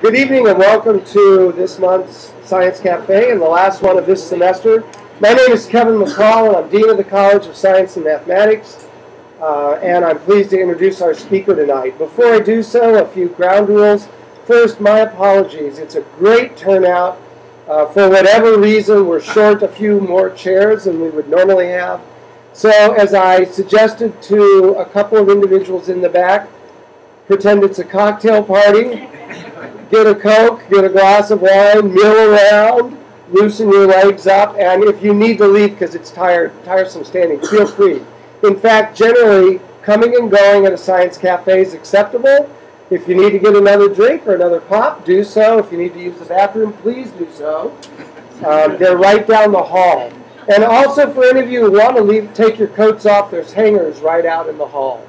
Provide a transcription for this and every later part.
Good evening and welcome to this month's Science Cafe and the last one of this semester. My name is Kevin McCall and I'm Dean of the College of Science and Mathematics, and I'm pleased to introduce our speaker tonight. Before I do so, a few ground rules. First, my apologies. It's a great turnout. For whatever reason, we're short a few more chairs than we would normally have. So as I suggested to a couple of individuals in the back, pretend it's a cocktail party. Get a Coke, get a glass of wine, mill around, loosen your legs up, and if you need to leave because it's tiresome standing, feel free. In fact, generally, coming and going at a science cafe is acceptable. If you need to get another drink or another pop, do so. If you need to use the bathroom, please do so. They're right down the hall. And also for any of you who want to leave, take your coats off, there's hangers right out in the hall.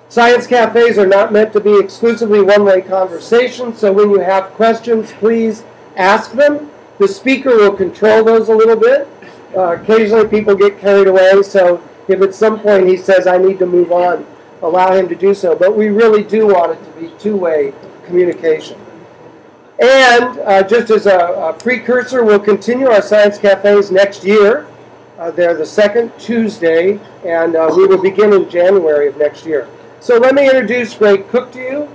Science cafes are not meant to be exclusively one-way conversations, so when you have questions, please ask them. The speaker will control those a little bit. Occasionally people get carried away, so if at some point he says, I need to move on, allow him to do so. But we really do want it to be two-way communication. And just as a precursor, we'll continue our science cafes next year. They're the second Tuesday, and we will begin in January of next year. So let me introduce Gregory Cook to you.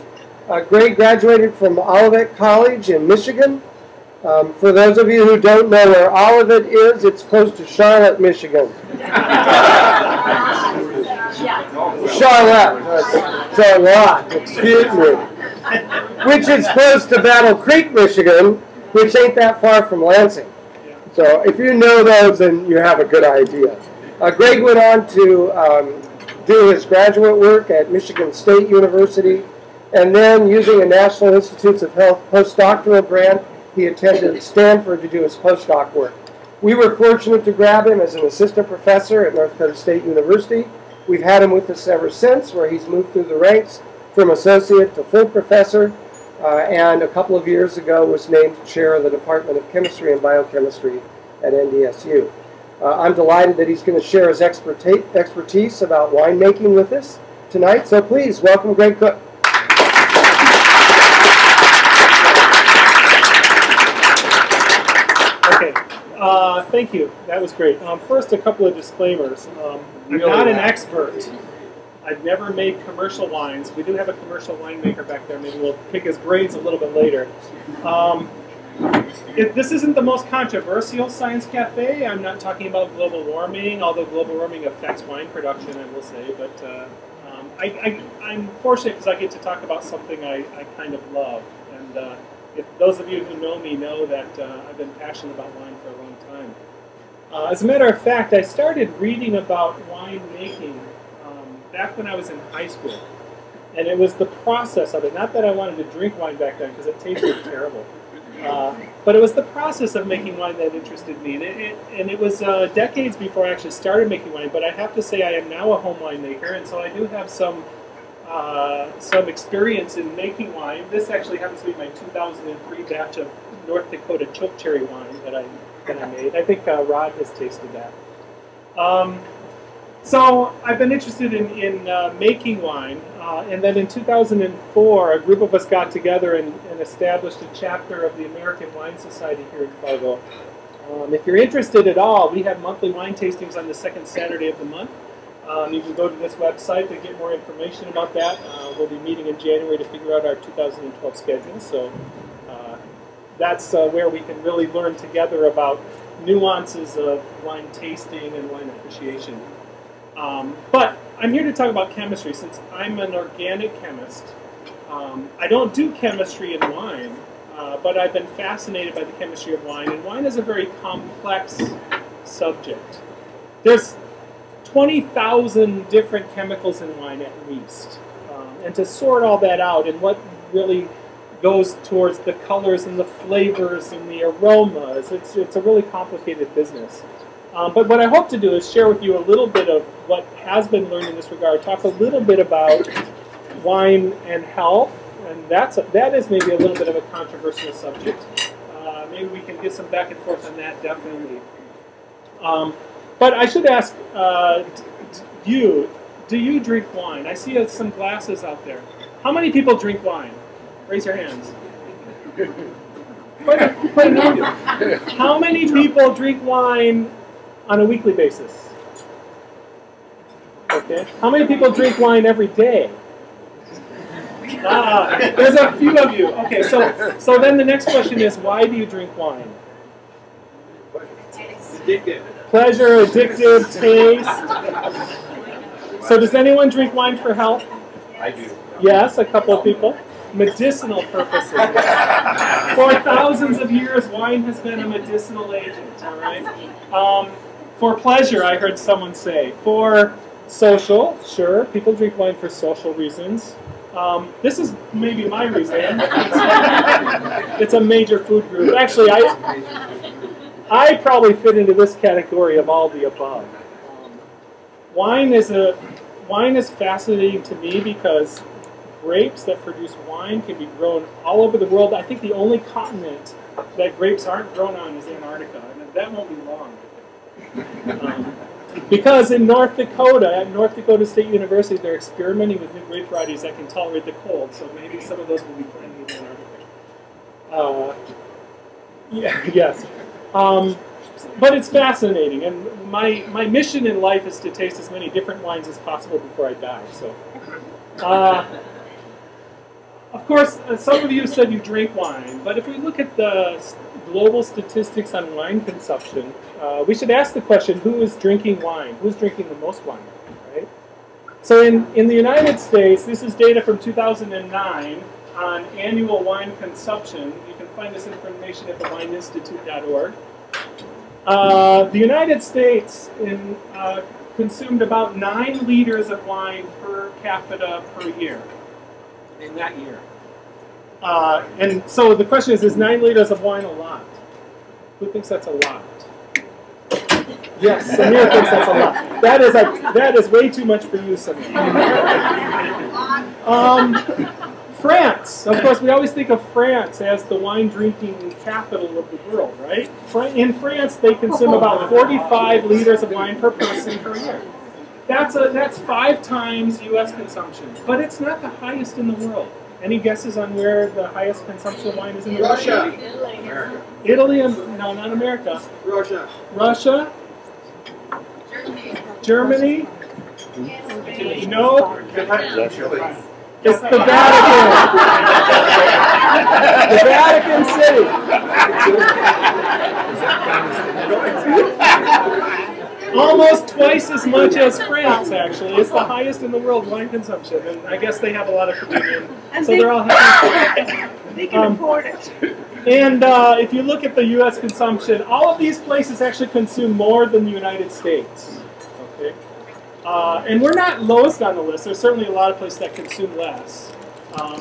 Greg graduated from Olivet College in Michigan. For those of you who don't know where Olivet is, it's close to Charlotte, Michigan. Charlotte, excuse me. Which is close to Battle Creek, Michigan, which ain't that far from Lansing. So if you know those, then you have a good idea. Greg went on to do his graduate work at Michigan State University, and then using a National Institutes of Health postdoctoral grant, he attended Stanford to do his postdoc work. We were fortunate to grab him as an assistant professor at North Dakota State University. We've had him with us ever since, where he's moved through the ranks from associate to full professor, and a couple of years ago was named chair of the Department of Chemistry and Biochemistry at NDSU. I'm delighted that he's going to share his expertise about winemaking with us tonight. So please welcome Gregory Cook. Okay, thank you. That was great. First, a couple of disclaimers. I'm not an expert. I've never made commercial wines. We do have a commercial winemaker back there. Maybe we'll pick his brains a little bit later. This isn't the most controversial science cafe. I'm not talking about global warming, although global warming affects wine production, I will say. But I'm fortunate because I get to talk about something I kind of love. And if those of you who know me know that I've been passionate about wine for a long time. As a matter of fact, I started reading about wine making back when I was in high school. And it was the process of it. Not that I wanted to drink wine back then because it tasted terrible. But it was the process of making wine that interested me. And it was decades before I actually started making wine. But I have to say I am now a home winemaker. And so I do have some experience in making wine. This actually happens to be my 2003 batch of North Dakota choke cherry wine that I made. I think Rod has tasted that. So I've been interested in making wine, and then in 2004, a group of us got together and established a chapter of the American Wine Society here in Fargo. If you're interested at all, we have monthly wine tastings on the second Saturday of the month. You can go to this website to get more information about that. We'll be meeting in January to figure out our 2012 schedule, so that's where we can really learn together about nuances of wine tasting and wine appreciation. But I'm here to talk about chemistry since I'm an organic chemist. I don't do chemistry in wine, but I've been fascinated by the chemistry of wine, and wine is a very complex subject. There's 20,000 different chemicals in wine at least, and to sort all that out and what really goes towards the colors and the flavors and the aromas, it's a really complicated business. But what I hope to do is share with you a little bit of what has been learned in this regard, talk a little bit about wine and health, and that is maybe a little bit of a controversial subject. Maybe we can get some back and forth on that, definitely. But I should ask you, do you drink wine? I see some glasses out there. How many people drink wine? Raise your hands. Quite a number. How many people drink wine on a weekly basis? Okay. How many people drink wine every day? There's a few of you. Okay, so then the next question is, why do you drink wine? Addictive. Pleasure, addictive, taste. So does anyone drink wine for health? I do. Yes, a couple of people. Medicinal purposes. For thousands of years, wine has been a medicinal agent, all right? For pleasure, I heard someone say. For social, sure, people drink wine for social reasons. This is maybe my reason. It's a major food group. Actually, I probably fit into this category of all the above. Wine is fascinating to me because grapes that produce wine can be grown all over the world. I think the only continent that grapes aren't grown on is Antarctica, and that won't be long. Because in North Dakota, at North Dakota State University, they're experimenting with new grape varieties that can tolerate the cold, so maybe some of those will be planted in Antarctica. Yes. But it's fascinating, and my mission in life is to taste as many different wines as possible before I die. So, of course, some of you said you drink wine, but if we look at the global statistics on wine consumption, we should ask the question, who is drinking wine? Who's drinking the most wine, right? So in the United States, this is data from 2009 on annual wine consumption. You can find this information at thewineinstitute.org. The United States consumed about 9 liters of wine per capita per year in that year. And so the question is 9 liters of wine a lot? Who thinks that's a lot? Yes, Samir thinks that's a lot. That is way too much for you, Samir. France. Of course, we always think of France as the wine-drinking capital of the world, right? In France, they consume about 45 liters of wine per person per year. That's 5 times U.S. consumption, but it's not the highest in the world. Any guesses on where the highest consumption of wine is in the world? Russia. Italy. Italy, and no, not America. Russia. Russia. Germany. Germany. No. Chile. It's the Vatican. The Vatican City. Almost twice as much as France, actually. It's the highest in the world wine consumption, and I guess they have a lot of communion, so they're all happy. They can afford it. And if you look at the U.S. consumption, all of these places actually consume more than the United States. Okay, and we're not lowest on the list. There's certainly a lot of places that consume less,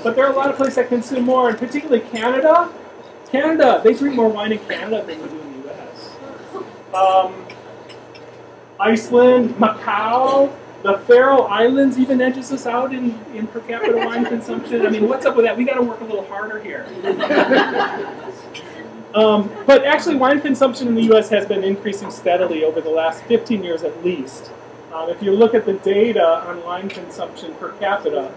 but there are a lot of places that consume more, and particularly Canada. Canada, they drink more wine in Canada than we do in the U.S. Iceland, Macau, the Faroe Islands even edges us out in per capita wine consumption. I mean, what's up with that? We got to work a little harder here. But actually, wine consumption in the U.S. has been increasing steadily over the last 15 years at least. If you look at the data on wine consumption per capita,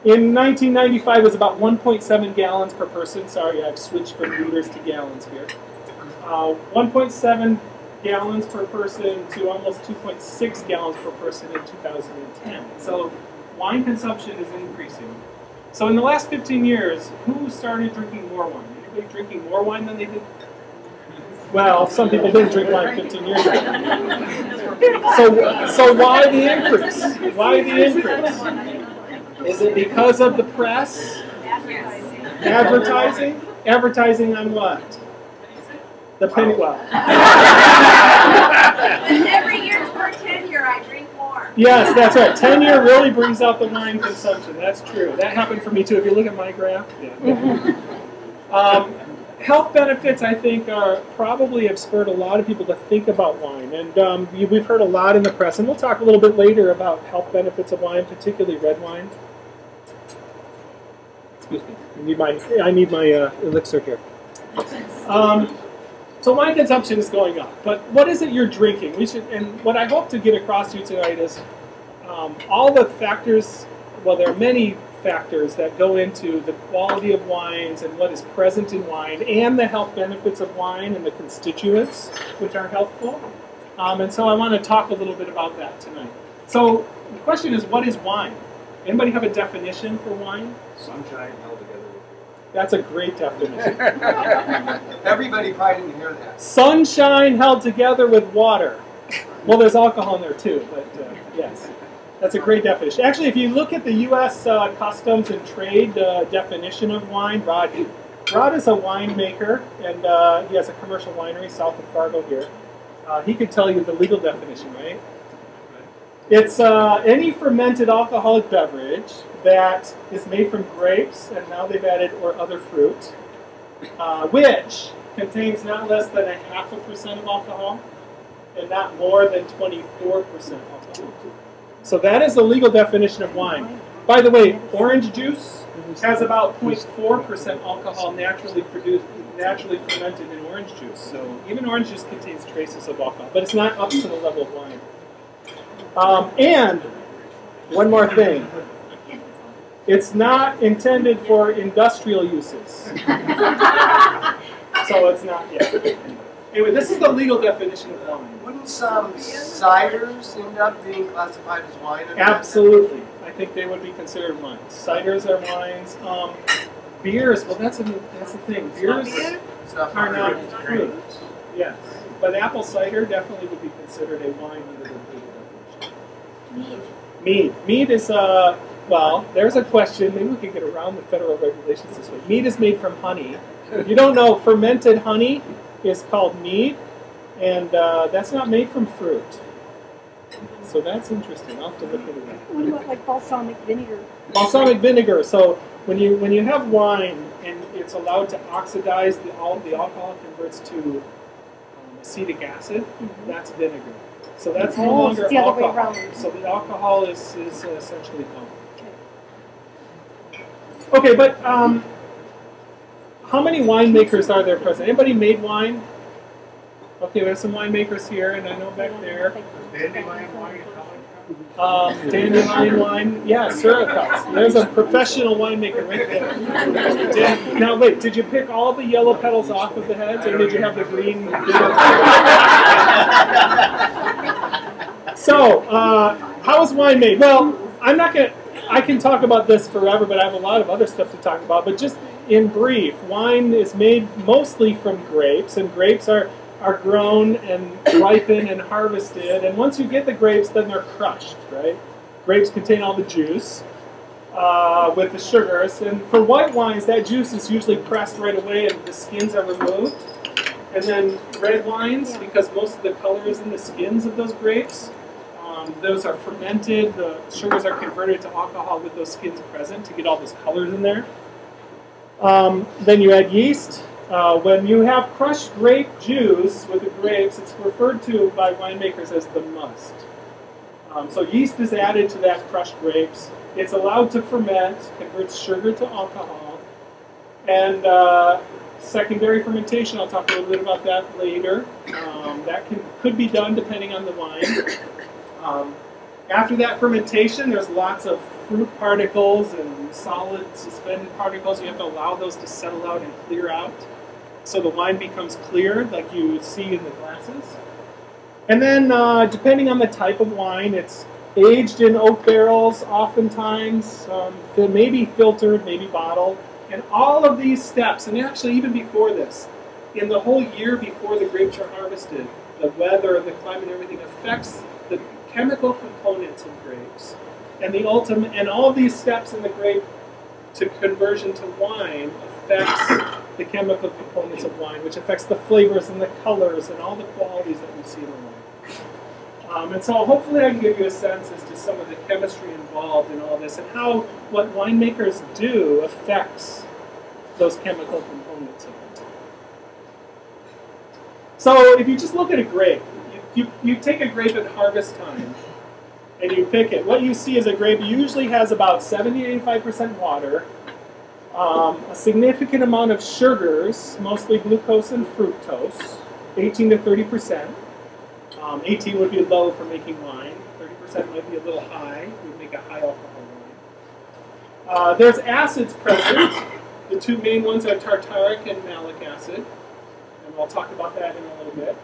in 1995 it was about 1.7 gallons per person. Sorry, I've switched from liters to gallons here. 1.7 gallons per person to almost 2.6 gallons per person in 2010. So wine consumption is increasing. So in the last 15 years, who started drinking more wine? Anybody drinking more wine than they did? Well, some people didn't drink wine 15 years ago. So why the increase? Why the increase? Is it because of the press? Advertising? Advertising on what? The penny well. And every year for tenure, I drink more. Yes, that's right. Tenure really brings out the wine consumption. That's true. That happened for me too. If you look at my graph, yeah. Health benefits, I think, probably have spurred a lot of people to think about wine, and we've heard a lot in the press, and we'll talk a little bit later about health benefits of wine, particularly red wine. Excuse me. I need my elixir here. So wine consumption is going up, but what is it you're drinking? And what I hope to get across to you tonight is all the factors, well, there are many factors that go into the quality of wines and what is present in wine and the health benefits of wine and the constituents which are healthful. And so I want to talk a little bit about that tonight. So the question is, what is wine? Anybody have a definition for wine? Sunshine held together with water. That's a great definition. Everybody probably didn't hear that. Sunshine held together with water. Well, there's alcohol in there too, but yes. That's a great definition. Actually, if you look at the U.S. Customs and Trade definition of wine, Rod is a winemaker, and he has a commercial winery south of Fargo here. He could tell you the legal definition, right? It's any fermented alcoholic beverage that is made from grapes, and now they've added, or other fruit, which contains not less than 0.5% of alcohol and not more than 24% alcohol. So that is the legal definition of wine. By the way, orange juice has about 0.4% alcohol naturally fermented in orange juice. So even orange juice contains traces of alcohol, but it's not up to the level of wine. And one more thing. It's not intended for industrial uses. So it's not yet. Anyway, this is the legal definition of wine. Wouldn't some ciders end up being classified as wine? Absolutely. I think they would be considered wines. Ciders are wines. Beers, well, that's the thing. Beers are not fruit. Yes. But apple cider definitely would be considered a wine under the legal definition. Mead. Mead is, well, there's a question. Maybe we can get around the federal regulations this way. Mead is made from honey. If you don't know, fermented honey is called mead, and that's not made from fruit. So that's interesting. I'll have to look into that. What about like balsamic vinegar? Balsamic vinegar. So when you have wine and it's allowed to oxidize, the alcohol converts to acetic acid. That's vinegar. So that's no longer it's the other way alcohol. around. So the alcohol is essentially gone. Okay, but how many winemakers are there present? Anybody made wine? Okay, we have some winemakers here, and I know back there. Dandelion wine. Dandelion wine, yeah, Syracuse. There's a professional winemaker right there. Now wait, did you pick all the yellow petals off of the heads, or did you have the green? So, how is wine made? Well, I can talk about this forever, but I have a lot of other stuff to talk about. But just in brief, wine is made mostly from grapes, and grapes are grown and ripened and harvested. And once you get the grapes, then they're crushed, right? Grapes contain all the juice with the sugars. And for white wines, that juice is usually pressed right away and the skins are removed. And then red wines, because most of the color is in the skins of those grapes, those are fermented. The sugars are converted to alcohol with those skins present to get all those colors in there. Then you add yeast. When you have crushed grape juice with the grapes, it's referred to by winemakers as the must. So yeast is added to that crushed grapes. It's allowed to ferment, converts sugar to alcohol. And secondary fermentation, I'll talk a little bit about that later. That could be done depending on the wine. After that fermentation, there's lots of fruit particles and solid suspended particles. You have to allow those to settle out and clear out. So the wine becomes clear, like you see in the glasses. And then, depending on the type of wine, it's aged in oak barrels, oftentimes, maybe filtered, maybe bottled. And all of these steps, and actually even before this, in the whole year before the grapes are harvested, the weather, the climate, everything affects the chemical components of grapes. And the ultimate, and all of these steps in the grape to conversion to wine affects the chemical components of wine, which affects the flavors and the colors and all the qualities that we see in the wine. And so hopefully I can give you a sense as to some of the chemistry involved in all this and how what winemakers do affects those chemical components of it. So if you just look at a grape, you take a grape at harvest time and you pick it. What you see is a grape usually has about 70-85% water, a significant amount of sugars, mostly glucose and fructose, 18 to 30%. 18 would be low for making wine, 40% might be a little high. We make a high alcohol wine. There's acids present. The two main ones are tartaric and malic acid, and I'll talk about that in a little bit.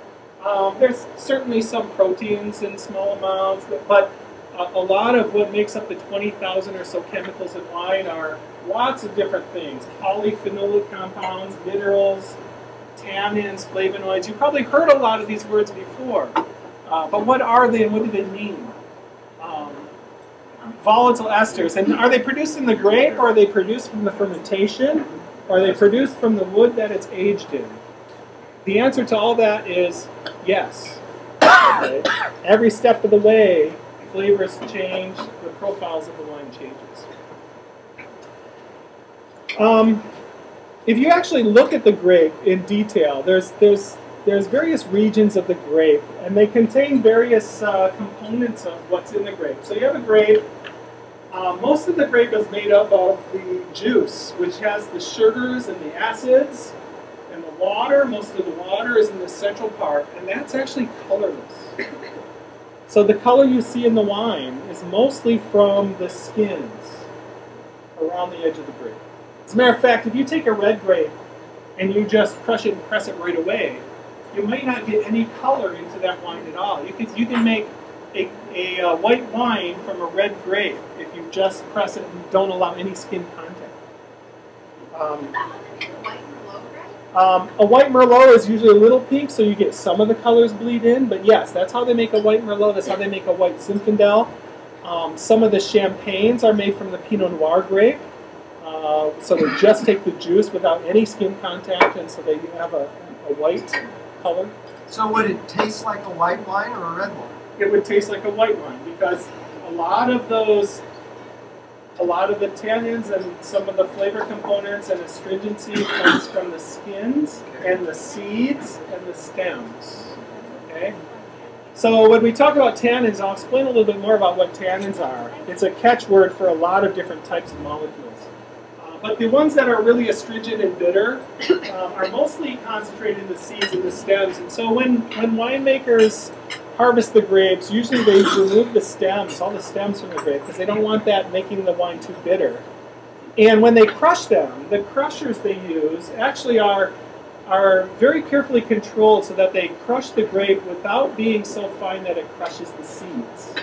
There's certainly some proteins in small amounts, but a lot of what makes up the 20,000 or so chemicals in wine are lots of different things. Polyphenolic compounds, minerals, tannins, flavonoids. You've probably heard a lot of these words before, but what are they and what do they mean? Volatile esters, and are they produced in the grape, or are they produced from the fermentation, or are they produced from the wood that it's aged in? The answer to all that is yes. Okay? Every step of the way, flavors change, the profiles of the wine changes. If you actually look at the grape in detail, there's various regions of the grape, and they contain various components of what's in the grape. So you have a grape. Most of the grape is made up of the juice, which has the sugars and the acids, and the water. Most of the water is in the central part, and that's actually colorless. So the color you see in the wine is mostly from the skins around the edge of the grape. As a matter of fact, if you take a red grape and you just crush it and press it right away, you might not get any color into that wine at all. You can make a white wine from a red grape if you just press it and don't allow any skin contact. A white Merlot is usually a little pink, so you get some of the colors bleed in, but yes, that's how they make a white Merlot. That's how they make a white Zinfandel. Some of the champagnes are made from the Pinot Noir grape, so they just take the juice without any skin contact, and so they have a white color. So would it taste like a white wine or a red wine? It would taste like a white wine, because a lot of the tannins and some of the flavor components and astringency comes from the skins and the seeds and the stems. Okay? So when we talk about tannins, I'll explain a little bit more about what tannins are. It's a catchword for a lot of different types of molecules. But the ones that are really astringent and bitter are mostly concentrated in the seeds and the stems. And so when winemakers harvest the grapes, usually they remove the stems, all the stems from the grape, because they don't want that making the wine too bitter. And when they crush them, the crushers they use actually are very carefully controlled so that they crush the grape without being so fine that it crushes the seeds.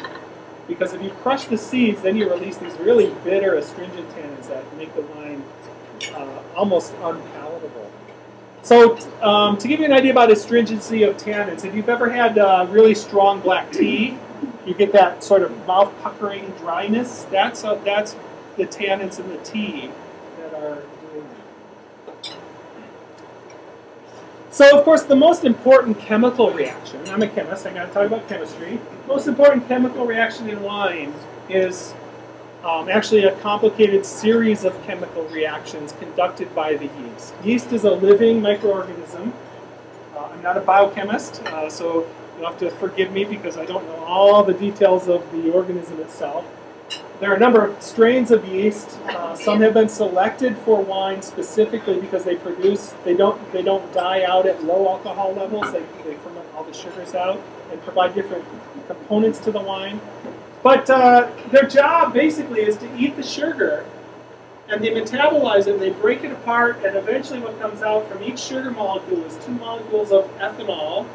Because if you crush the seeds, then you release these really bitter astringent tannins that make the wine almost unpalatable. So to give you an idea about astringency of tannins, if you've ever had really strong black tea, you get that sort of mouth-puckering dryness. That's the tannins in the tea that are doing that. So, of course, the most important chemical reaction, I'm a chemist, I got to talk about chemistry. The most important chemical reaction in wine is actually a complicated series of chemical reactions conducted by the yeast. Yeast is a living microorganism. I'm not a biochemist, so you'll have to forgive me because I don't know all the details of the organism itself. There are a number of strains of yeast. Some have been selected for wine specifically because they don't die out at low alcohol levels. They ferment all the sugars out and provide different components to the wine. But their job basically is to eat the sugar, and they metabolize it, and they break it apart, and eventually what comes out from each sugar molecule is 2 molecules of ethanol,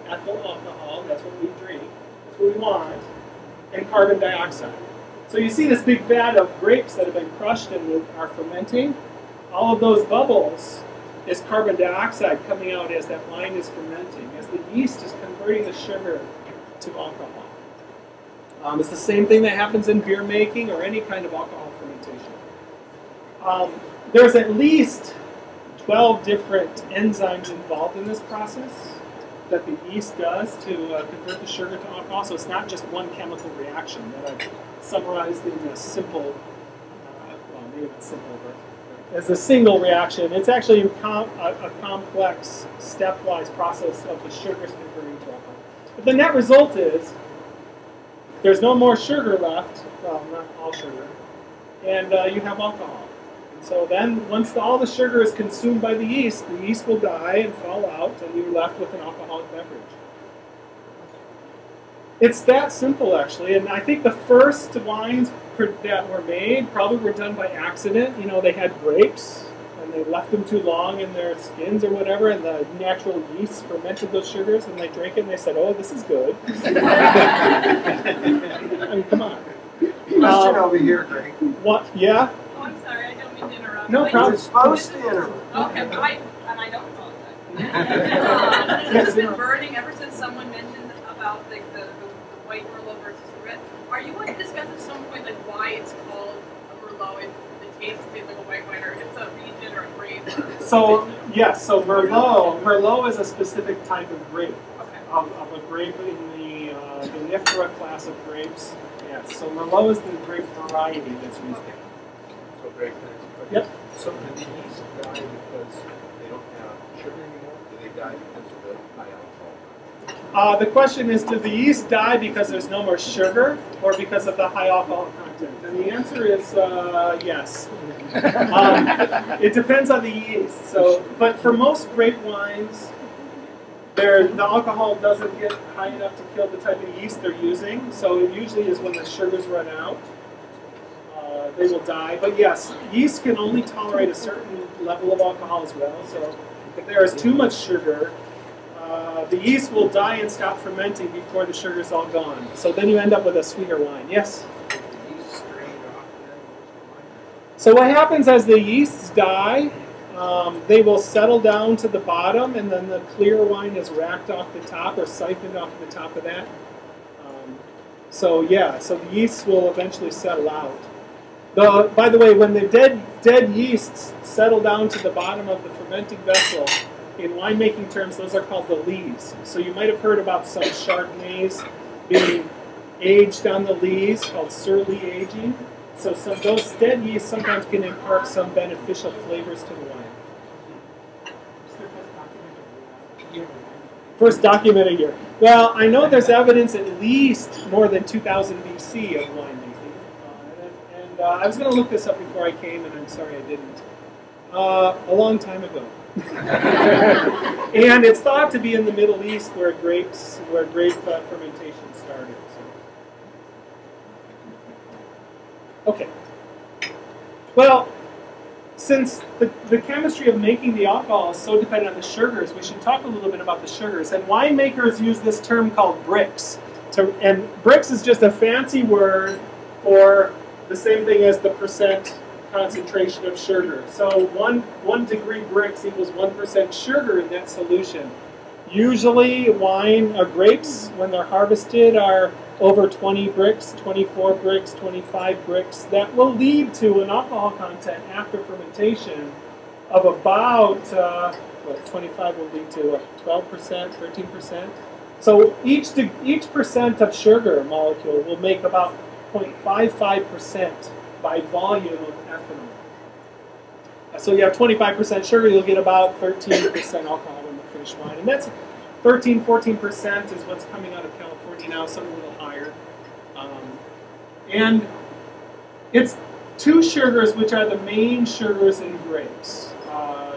ethyl alcohol, that's what we drink, that's what we want, and carbon dioxide. So you see this big vat of grapes that have been crushed and are fermenting. All of those bubbles is carbon dioxide coming out as that wine is fermenting, as the yeast is converting the sugar to alcohol. It's the same thing that happens in beer making or any kind of alcohol fermentation. There's at least 12 different enzymes involved in this process that the yeast does to convert the sugar to alcohol. So it's not just one chemical reaction that I've summarized in a simple, well, maybe not simple, but as a single reaction. It's actually a complex, stepwise process of the sugars converting to alcohol. But the net result is there's no more sugar left, well, not all sugar, and you have alcohol. And so then, once all the sugar is consumed by the yeast will die and fall out, and you're left with an alcoholic beverage. It's that simple, actually. And I think the first wines that were made probably were done by accident. You know, they had grapes, and they left them too long in their skins or whatever, and the natural yeast fermented those sugars, and they drank it, and they said, oh, this is good. I mean, come on. Question over here, Greg. What? Yeah? Oh, I'm sorry, I don't mean to interrupt. No problem. You're supposed to interrupt. Okay, and I don't apologize. Yes, It's been burning ever since someone mentioned about the white Merlot versus the red. Are you going to discuss at some point like why it's called a Merlot if the taste tastes like a white wine, or if it's a region or a grape? So, yes, so Merlot is a specific type of grape, Okay. of a grape in the vinifera class of grapes. Yes, so Merlot is the grape variety that's used. So Greg, can I ask a question? Yep. So do the yeast die because they don't have sugar anymore? Do they die because of the high alcohol? The question is, do the yeast die because there's no more sugar, or because of the high alcohol content? And the answer is yes. It depends on the yeast. So, but for most grape wines, the alcohol doesn't get high enough to kill the type of yeast they're using. So it usually is when the sugars run out, they will die. But yes, yeast can only tolerate a certain level of alcohol as well. So if there is too much sugar, the yeast will die and stop fermenting before the sugar's all gone. So then you end up with a sweeter wine. Yes? Is the yeast strained off then? So what happens as the yeasts die, they will settle down to the bottom, and then the clear wine is racked off the top or siphoned off the top of that. So the yeasts will eventually settle out. By the way, when the dead yeasts settle down to the bottom of the fermenting vessel, in winemaking terms, those are called the lees. So you might have heard about some Chardonnays being aged on the lees, called sur-lie aging. So those dead yeasts sometimes can impart some beneficial flavors to the wine. First documented year. Well, I know there's evidence at least more than 2000 BC of winemaking. And I was going to look this up before I came, and I'm sorry I didn't. A long time ago. And it's thought to be in the Middle East where grape fermentation started. So. Okay. Well, since the chemistry of making the alcohol is so dependent on the sugars, we should talk a little bit about the sugars. And winemakers use this term called Brix. And Brix is just a fancy word for the same thing as the percent concentration of sugar. So one degree Brix equals 1% sugar in that solution. Usually grapes, when they're harvested, are over 20 Brix, 24 Brix, 25 Brix. That will lead to an alcohol content after fermentation of about, 25 will lead to 12%, 13%. So each percent of sugar molecule will make about 0.55% by volume of ethanol. So you have 25% sugar, you'll get about 13% alcohol in the finished wine. And that's 13, 14% is what's coming out of California now, some a little higher. And it's two sugars which are the main sugars in grapes.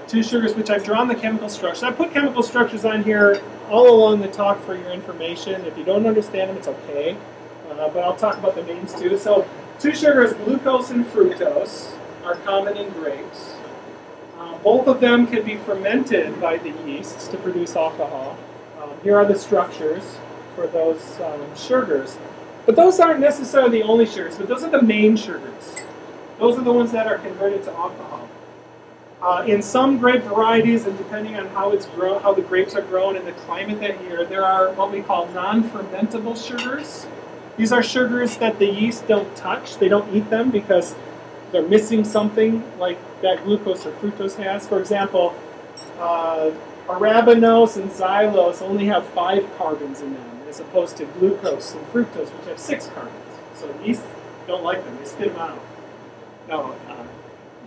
Two sugars which I've drawn the chemical structures. I put chemical structures on here all along the talk for your information. If you don't understand them, it's okay. But I'll talk about the names too. So two sugars, glucose and fructose, are common in grapes. Both of them can be fermented by the yeasts to produce alcohol. Here are the structures for those sugars. But those aren't necessarily the only sugars, but those are the main sugars. Those are the ones that are converted to alcohol. In some grape varieties, and depending on how it's grown, how the grapes are grown and the climate that year, there are what we call non-fermentable sugars. These are sugars that the yeast don't touch. They don't eat them because they're missing something like that glucose or fructose has. For example, arabinose and xylose only have 5 carbons in them, as opposed to glucose and fructose, which have 6 carbons. So yeast don't like them; they spit them out. No,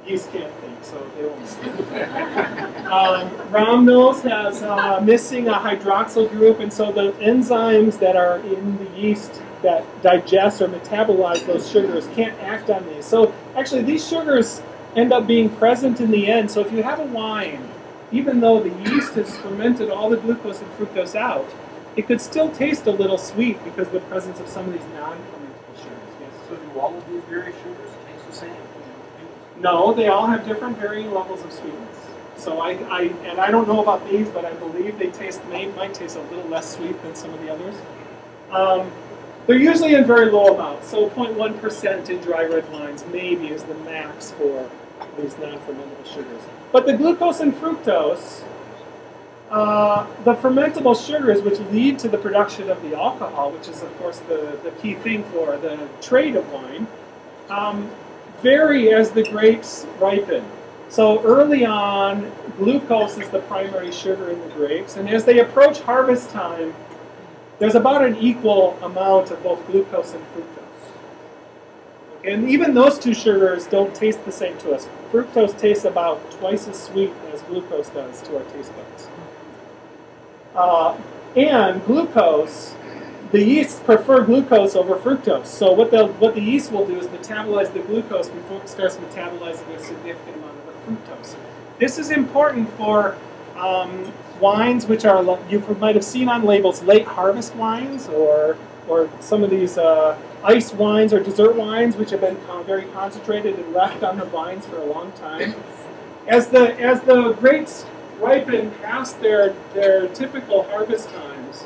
yeast can't think, so they won't spit them out. Rhamnose has missing a hydroxyl group, and so the enzymes that are in the yeast that digest or metabolize those sugars can't act on these. So actually these sugars end up being present in the end. So if you have a wine, even though the yeast has fermented all the glucose and fructose out, it could still taste a little sweet because of the presence of some of these non-fermentable sugars. Yes. So do all of these various sugars taste the same? No, they all have different varying levels of sweetness. So I don't know about these, but I believe they might taste a little less sweet than some of the others. They're usually in very low amounts, so 0.1% in dry red wines maybe is the max for these non-fermentable sugars. But the glucose and fructose, the fermentable sugars which lead to the production of the alcohol, which is of course the key thing for the trade of wine, vary as the grapes ripen. So early on, glucose is the primary sugar in the grapes, and as they approach harvest time, there's about an equal amount of both glucose and fructose. And even those two sugars don't taste the same to us. Fructose tastes about twice as sweet as glucose does to our taste buds. And glucose, the yeasts prefer glucose over fructose. So what the yeast will do is metabolize the glucose before it starts metabolizing a significant amount of the fructose. This is important for wines which are, you might have seen on labels, late harvest wines, or some of these ice wines or dessert wines which have been very concentrated and left on the vines for a long time. As the grapes ripen past their typical harvest times,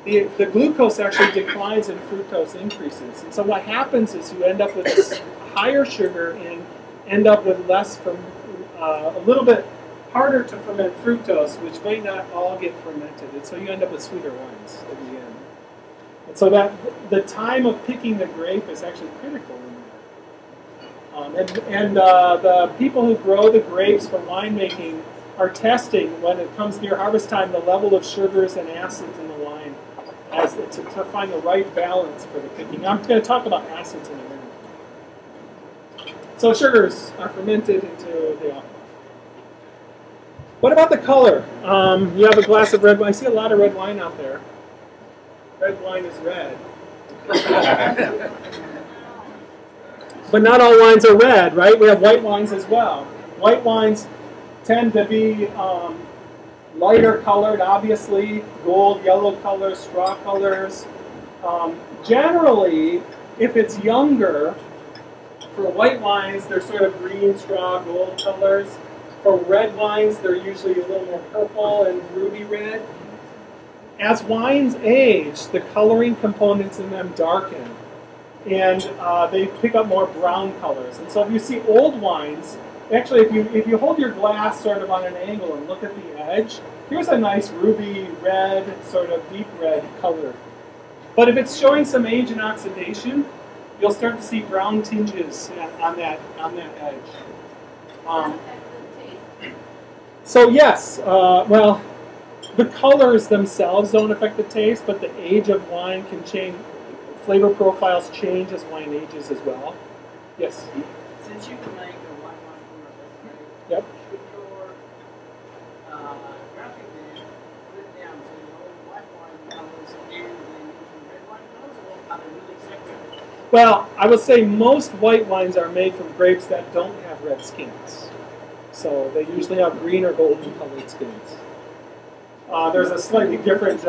the glucose actually declines and fructose increases. And so what happens is you end up with a higher sugar and end up with less from a little bit harder to ferment fructose, which might not all get fermented. And so you end up with sweeter wines at the end. And so that the time of picking the grape is actually critical in that. The people who grow the grapes for winemaking are testing, when it comes near harvest time, the level of sugars and acids in the wine to find the right balance for the picking. I'm going to talk about acids in a minute. So sugars are fermented into the alcohol. What about the color? You have a glass of red wine. I see a lot of red wine out there. Red wine is red. But not all wines are red, right? We have white wines as well. White wines tend to be lighter colored, obviously, gold, yellow colors, straw colors. Generally, if it's younger, for white wines, they're sort of green, straw, gold colors. For red wines, they're usually a little more purple and ruby red. As wines age, the coloring components in them darken, and they pick up more brown colors. And so if you see old wines, actually if you hold your glass sort of on an angle and look at the edge, here's a nice ruby red, sort of deep red color. But if it's showing some age and oxidation, you'll start to see brown tinges on that edge. So yes, well, the colors themselves don't affect the taste, but the age of wine can change. Flavor profiles change as wine ages as well. Yes? Since you can make a white wine from a recipe, Yep. should your graphic then put it down so you know white wine colors and then using red wine colors, or are they really separate? Well, I would say most white wines are made from grapes that don't have red skins. So they usually have green or golden colored skins. There's a slightly different,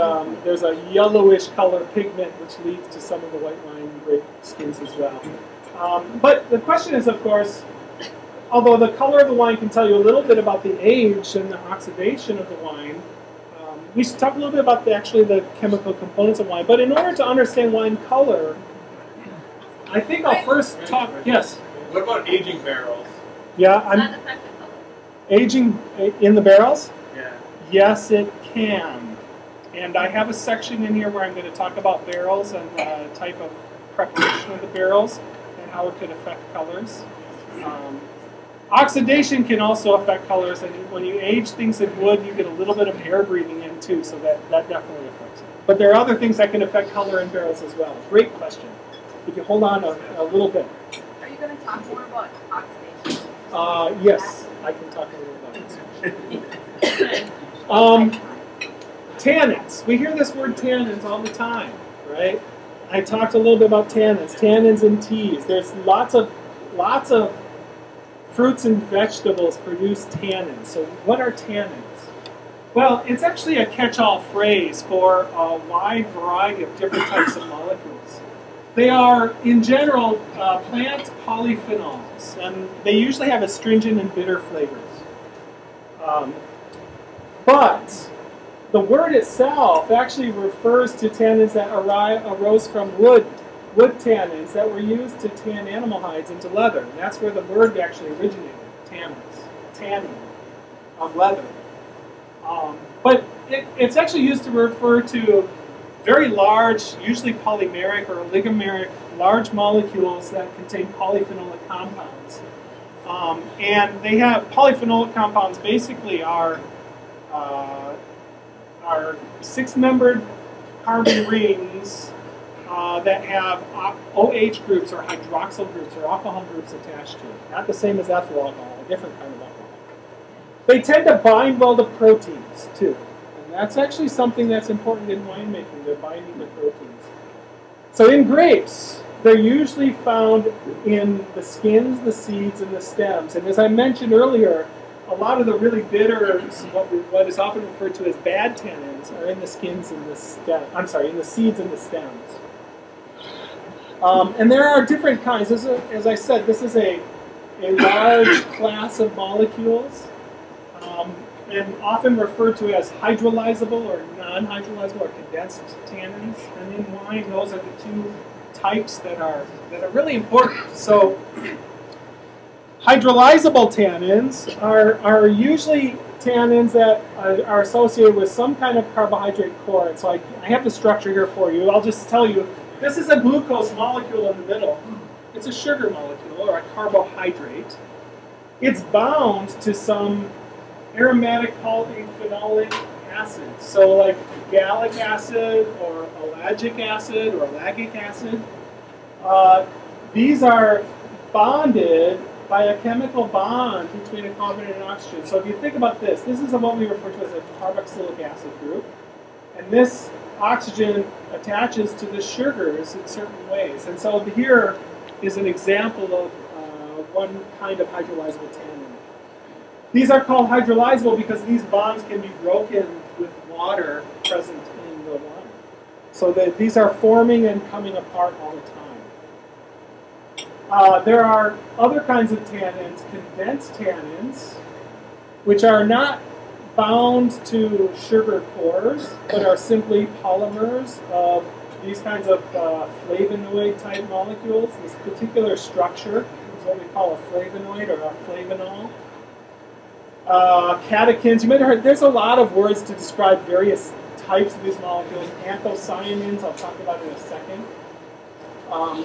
there's a yellowish color pigment which leads to some of the white wine grape skins as well. But the question is, of course, although the color of the wine can tell you a little bit about the age and the oxidation of the wine, we should talk a little bit about the chemical components of wine. But in order to understand wine color, I think I'll first talk, yes? What about aging barrels? Yeah, Does that affect the color? aging in the barrels? Yeah. Yes, it can. And I have a section in here where I'm going to talk about barrels and the type of preparation of the barrels and how it could affect colors. Oxidation can also affect colors, and when you age things in wood, you get a little bit of air breathing in too, so that definitely affects it. But there are other things that can affect color in barrels as well. Great question. If you hold on a little bit. Are you going to talk more about oxidation? Yes, I can talk a little about this. Tannins. We hear this word tannins all the time, right? I talked a little bit about tannins in teas. There's lots of fruits and vegetables produce tannins. So what are tannins? Well, it's actually a catch-all phrase for a wide variety of different types of molecules. They are, in general, plant polyphenols, and they usually have astringent and bitter flavors. But the word itself actually refers to tannins that arose from wood tannins that were used to tan animal hides into leather. And that's where the word actually originated, tannin of leather. But it's actually used to refer to very large, usually polymeric or oligomeric, large molecules that contain polyphenolic compounds. And they have polyphenolic compounds basically are six-membered carbon rings that have OH groups or hydroxyl groups or alcohol groups attached to it. Not the same as ethyl alcohol, a different kind of alcohol. They tend to bind well to proteins, too. And that's actually something that's important in winemaking, they're binding to proteins. So in grapes, they're usually found in the skins, the seeds, and the stems. And as I mentioned earlier, a lot of the really bitter, what is often referred to as bad tannins, are in the skins and in the seeds and the stems. And there are different kinds. As I said, this is a large class of molecules, and often referred to as hydrolyzable or non-hydrolyzable or condensed tannins. And in wine, those are the two types that are really important. So hydrolyzable tannins are usually tannins that are associated with some kind of carbohydrate core. And so I have the structure here for you. I'll just tell you, this is a glucose molecule in the middle. It's a sugar molecule or a carbohydrate. It's bound to some aromatic polyphenolic acid. So like gallic acid or ellagic acid or ellagic acid. These are bonded by a chemical bond between a carbon and an oxygen. So if you think about this, this is what we refer to as a carboxylic acid group. And this oxygen attaches to the sugars in certain ways. And so here is an example of one kind of hydrolyzable tannin. These are called hydrolyzable because these bonds can be broken with water present in the wine. So that these are forming and coming apart all the time. There are other kinds of tannins, condensed tannins, which are not bound to sugar cores, but are simply polymers of these kinds of flavonoid type molecules. This particular structure is what we call a flavonoid or a flavanol. Catechins, you might have heard, there's a lot of words to describe various types of these molecules. Anthocyanins, I'll talk about in a second.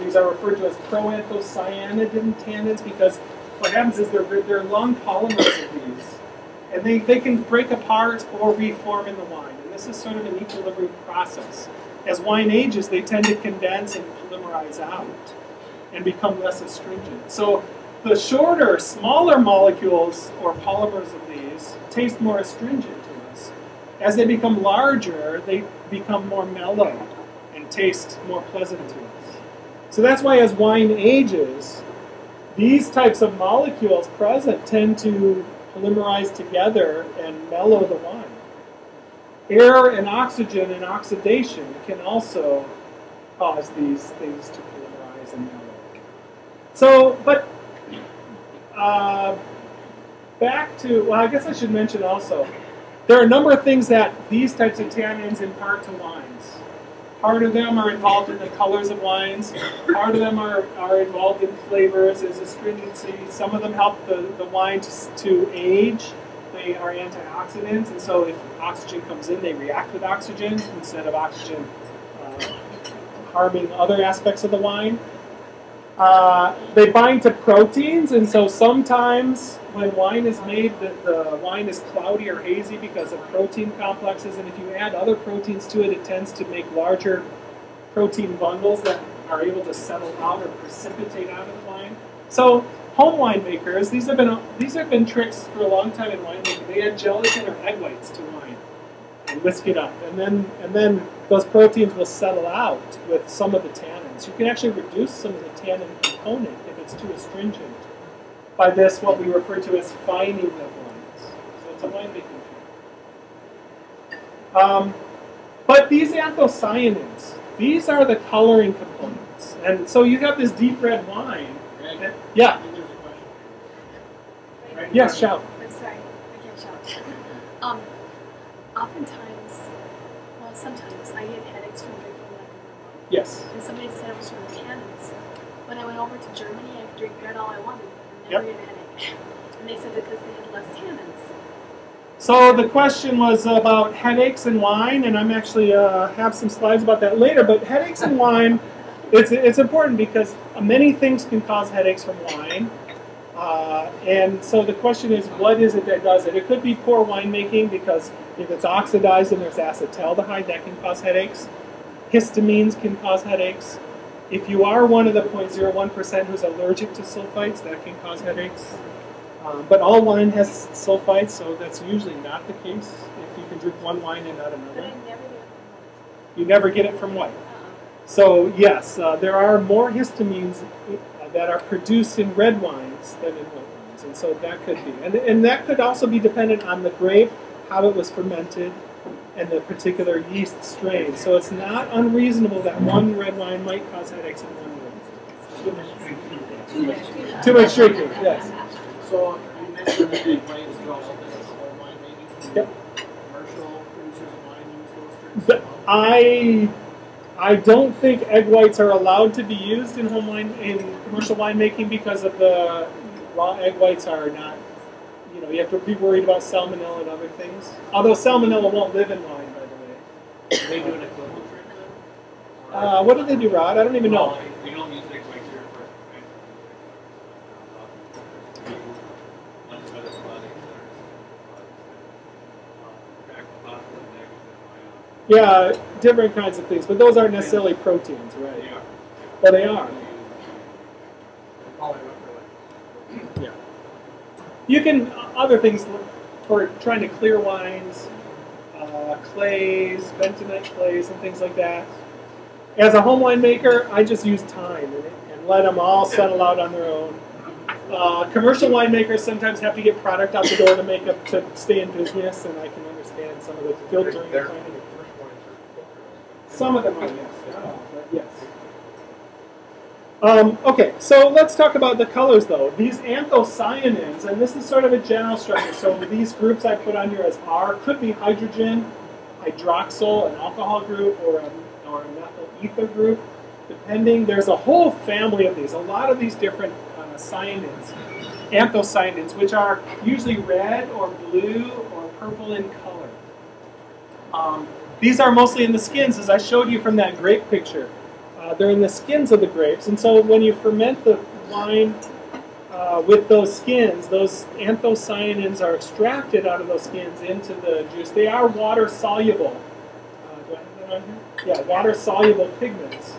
These are referred to as proanthocyanidin tannins because what happens is they're long polymers of these. And they can break apart or reform in the wine. And this is sort of an equilibrium process. As wine ages, they tend to condense and polymerize out and become less astringent. So the shorter, smaller molecules or polymers of these taste more astringent to us. As they become larger, they become more mellow and taste more pleasant to us. So that's why as wine ages, these types of molecules present tend to polymerize together and mellow the wine. Air and oxygen and oxidation can also cause these things to polymerize and mellow. So, but back to, well, I guess I should mention also, there are a number of things that these types of tannins impart to wines. Part of them are involved in the colors of wines. Part of them are involved in flavors as astringency. Some of them help the wine to age. They are antioxidants, and so if oxygen comes in, they react with oxygen instead of oxygen harming other aspects of the wine. They bind to proteins, and so sometimes when wine is made, the wine is cloudy or hazy because of protein complexes, and if you add other proteins to it, it tends to make larger protein bundles that are able to settle out or precipitate out of the wine. So home winemakers, these have been tricks for a long time in winemaking. They add gelatin or egg whites to wine and whisk it up, and then those proteins will settle out with some of the tannins. You can actually reduce some of the tannin component if it's too astringent by this, what we refer to as fining of wines. So it's a winemaking trick. But these anthocyanins, these are the coloring components. And so you have this deep red wine. Yeah. Yes, shout. I'm sorry, I can't shout. Oftentimes, well, sometimes I get headaches from drinking lemon. Yes. And somebody said it was from the tannins. When I went over to Germany, I could drink red all I wanted and never get a headache. And they said because they had less tannins. So the question was about headaches and wine, and I'm actually have some slides about that later. But headaches and wine, it's important because many things can cause headaches from wine. And so the question is, what is it that does it? It could be poor winemaking because if it's oxidized and there's acetaldehyde, that can cause headaches. Histamines can cause headaches. If you are one of the 0.01% who's allergic to sulfites, that can cause headaches. But all wine has sulfites, so that's usually not the case if you can drink one wine and not another. But I never get it from You never get it from white. So yes, there are more histamines that are produced in red wines than in white wines, and so that could be. And that could also be dependent on the grape, how it was fermented, and the particular yeast strain. So it's not unreasonable that one red wine might cause headaches in one wine. Too much drinking, yes. So you mentioned that the whites are also the whole wine making. Yep. Commercial producers of wine use those drinks. I don't think egg whites are allowed to be used in commercial winemaking because of the raw egg whites are not. You have to be worried about salmonella and other things. Although salmonella won't live in wine, by the way. Do they do an equivalent treatment? What do they do, Rod? I don't even know. We don't use egg whites here for Yeah, different kinds of things, but those aren't necessarily proteins, right? Yeah. Well, they are. Yeah. You can, other things for trying to clear wines, clays, bentonite clays, and things like that. As a home winemaker, I just use time and let them all settle out on their own. Commercial winemakers sometimes have to get product out the door to stay in business, and I can understand some of the filtering. Some of them are, yes. Not all, but yes. Okay, so let's talk about the colors, though. These anthocyanins, and this is sort of a general structure. So these groups I put on here as R could be hydrogen, hydroxyl, an alcohol group, or a methyl ether group, depending. There's a whole family of these, a lot of these different cyanins, anthocyanins, which are usually red or blue or purple in color. These are mostly in the skins, as I showed you from that grape picture. They're in the skins of the grapes, and so when you ferment the wine with those skins, those anthocyanins are extracted out of those skins into the juice. They are water-soluble. Do I have that on here? Yeah, water-soluble pigments.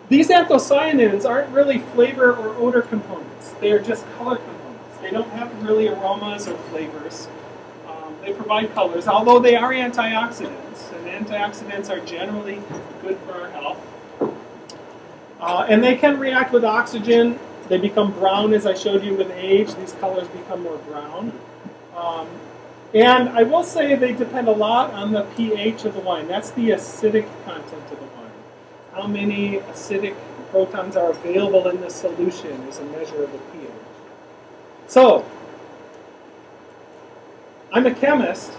These anthocyanins aren't really flavor or odor components. They are just color components. They don't have really aromas or flavors. They provide colors, although they are antioxidants, and antioxidants are generally good for our health. And they can react with oxygen. They become brown, as I showed you with age. These colors become more brown. And I will say they depend a lot on the pH of the wine. That's the acidic content of the wine. How many acidic protons are available in the solution is a measure of the pH. So, I'm a chemist,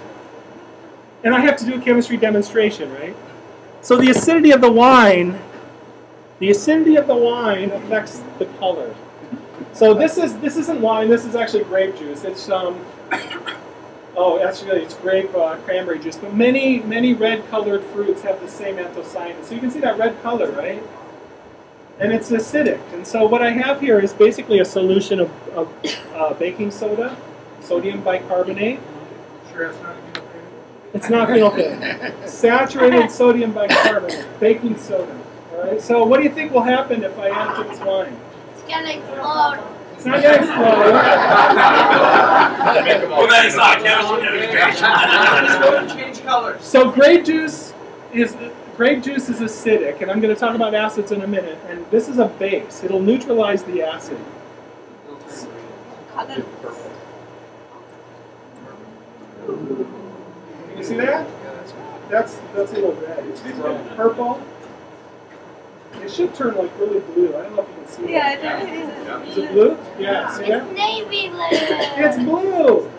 and I have to do a chemistry demonstration, right? So the acidity of the wine affects the color. So this isn't wine. This is actually grape juice. It's it's grape cranberry juice. But many red colored fruits have the same anthocyanins. So you can see that red color, right? And it's acidic. And so what I have here is basically a solution of baking soda, sodium bicarbonate. Sure, it's not It's not phenolphthalein. Saturated sodium bicarbonate, baking soda. All right. So what do you think will happen if I add to this wine? It's gonna explode. It's not going to explode. Well, then it's not chemistry. Change colors. So grape juice is acidic, and I'm going to talk about acids in a minute. And this is a base. It'll neutralize the acid. Can you see that? That's a little red. It's purple. It should turn like really blue. I don't know if you can see Yeah, that. it Is it blue? Yeah, see that? It's navy blue. It's blue!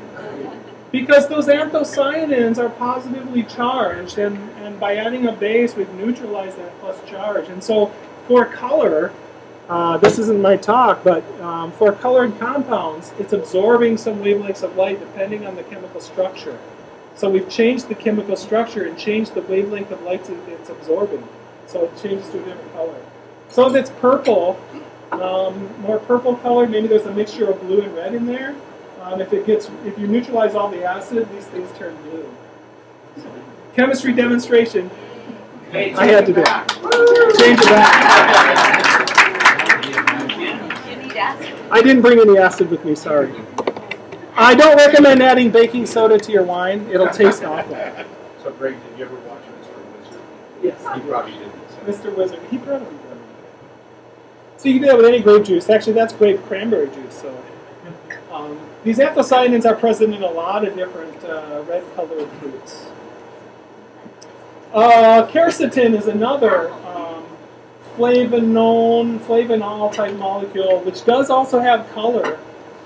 Because those anthocyanins are positively charged, and by adding a base, we've neutralized that plus charge. And so for color, this isn't my talk, but for colored compounds, it's absorbing some wavelengths of light depending on the chemical structure. So we've changed the chemical structure and changed the wavelength of light it's absorbing. So it changes to a different color. So if it's purple, more purple colored, maybe there's a mixture of blue and red in there. If you neutralize all the acid, these things turn blue. So, chemistry demonstration. I had to do it. Change it back. You need acid. I didn't bring any acid with me, sorry. I don't recommend adding baking soda to your wine. It'll taste awful. So, Greg, did you ever watch Mr. Wizard? Yes. He probably didn't. Mr. Wizard. He probably did. So you can do that with any grape juice. Actually, that's grape cranberry juice. So these anthocyanins are present in a lot of different red-colored fruits. Quercetin is another flavanol type molecule, which does also have color.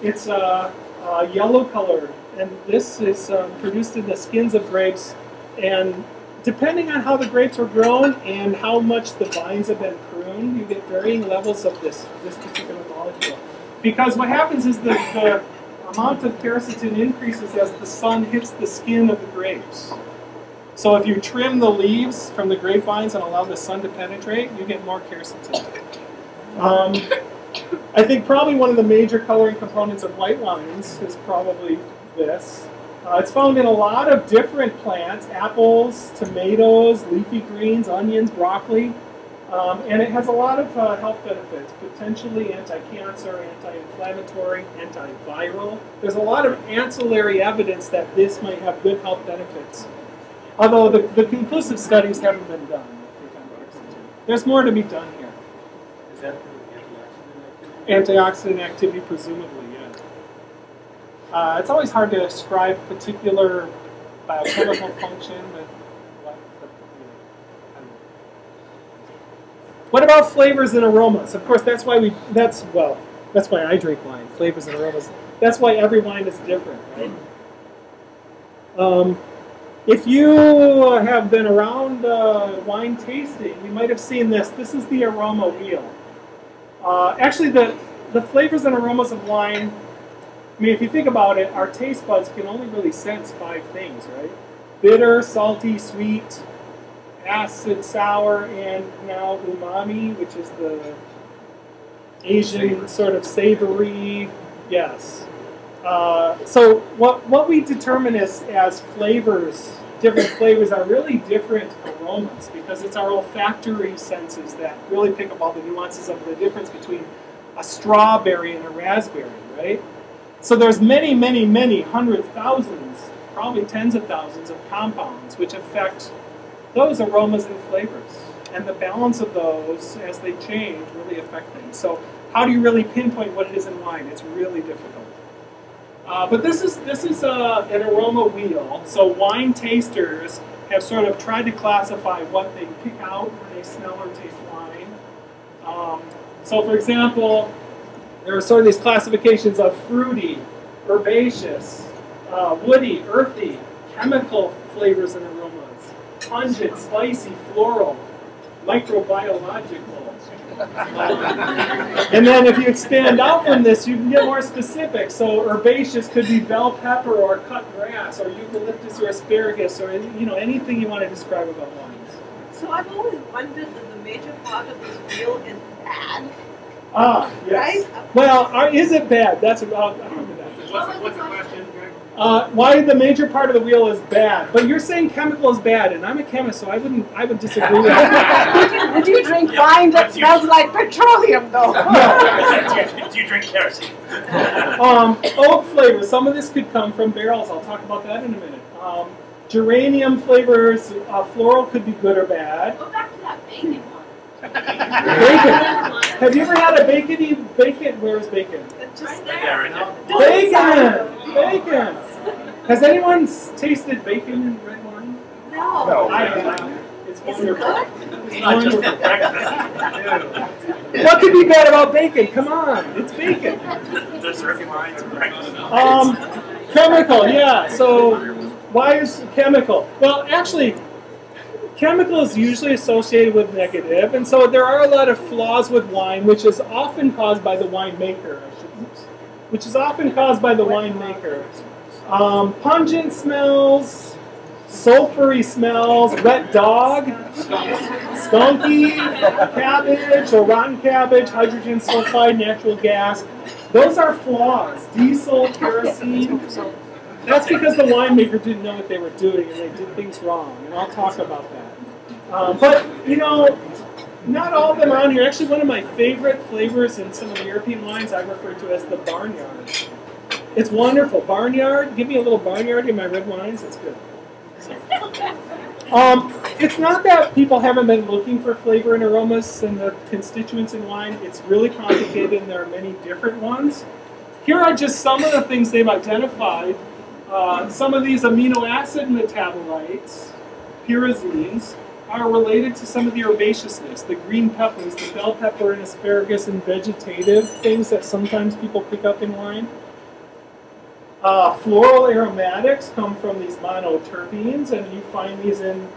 It's yellow colored, and this is produced in the skins of grapes. And depending on how the grapes were grown and how much the vines have been pruned, you get varying levels of this particular molecule. Because what happens is that the amount of quercetin increases as the sun hits the skin of the grapes. So if you trim the leaves from the grapevines and allow the sun to penetrate, you get more quercetin. I think probably one of the major coloring components of white wines is probably this. It's found in a lot of different plants: apples, tomatoes, leafy greens, onions, broccoli. And it has a lot of health benefits, potentially anti-cancer, anti-inflammatory, antiviral. There's a lot of ancillary evidence that this might have good health benefits. Although the conclusive studies haven't been done. There's more to be done here. Is that for antioxidant activity? Antioxidant activity, presumably, yeah. It's always hard to describe particular biochemical function with what about flavors and aromas? Of course, that's why I drink wine. Flavors and aromas. That's why every wine is different, right? If you have been around wine tasting, you might have seen this. This is the aroma wheel. Actually, the flavors and aromas of wine, I mean, if you think about it, our taste buds can only really sense 5 things, right? Bitter, salty, sweet, acid, sour, and now umami, which is the Asian sort of savory. Yes. So what we determine as flavors, different flavors, are really different aromas, because it's our olfactory senses that really pick up all the nuances of the difference between a strawberry and a raspberry, right? So there's many, many, many hundreds, thousands, probably tens of thousands of compounds which affect those aromas and flavors. And the balance of those, as they change, really affect things. So how do you really pinpoint what it is in wine? It's really difficult. But this is an aroma wheel. So wine tasters have sort of tried to classify what they pick out when they smell or taste wine. So for example, there are sort of these classifications of fruity, herbaceous, woody, earthy, chemical flavors and aromas, pungent, spicy, floral, microbiological. And then if you expand out from this, you can get more specific. So herbaceous could be bell pepper or cut grass or eucalyptus or asparagus or anything you want to describe about wines. So I've always wondered that the major part of this wheel is bad. Ah, yes. Right? Well, is it bad? That's about. What's the question, Greg? Why the major part of the wheel is bad? But you're saying chemical is bad, and I'm a chemist, so I would disagree with that. Would you drink wine that smells like petroleum, though? Do you drink kerosene? Oak flavors. Some of this could come from barrels. I'll talk about that in a minute. Geranium flavors. Floral could be good or bad. Go back to that bacon one. Bacon. Have you ever had a bacon? Where's bacon? It's just Yeah, right now. Bacon! Bacon! Has anyone tasted bacon in red wine? No. I have. It's wonderful. It's not just for breakfast. What could be bad about bacon? Come on, it's bacon. Dessert wines and breakfast. Chemical, yeah. So why is chemical? Well, actually, chemical is usually associated with negative, and so there are a lot of flaws with wine, which is often caused by the winemaker. Which is often caused by the winemaker. Pungent smells, sulfury smells, wet dog, skunky, cabbage or rotten cabbage, hydrogen sulfide, natural gas. Those are flaws. Diesel, kerosene. That's because the winemaker didn't know what they were doing and they did things wrong, and I'll talk about that. But, you know, not all of them are on here. Actually, one of my favorite flavors in some of the European wines I refer to as the barnyard. It's wonderful. Barnyard. Give me a little barnyard in my red wines. It's good. It's not that people haven't been looking for flavor and aromas and the constituents in wine. It's really complicated and there are many different ones. Here are just some of the things they've identified. Some of these amino acid metabolites, pyrazines, are related to some of the herbaceousness, the green peppers, the bell pepper and asparagus and vegetative things that sometimes people pick up in wine. Floral aromatics come from these monoterpenes, and you find these in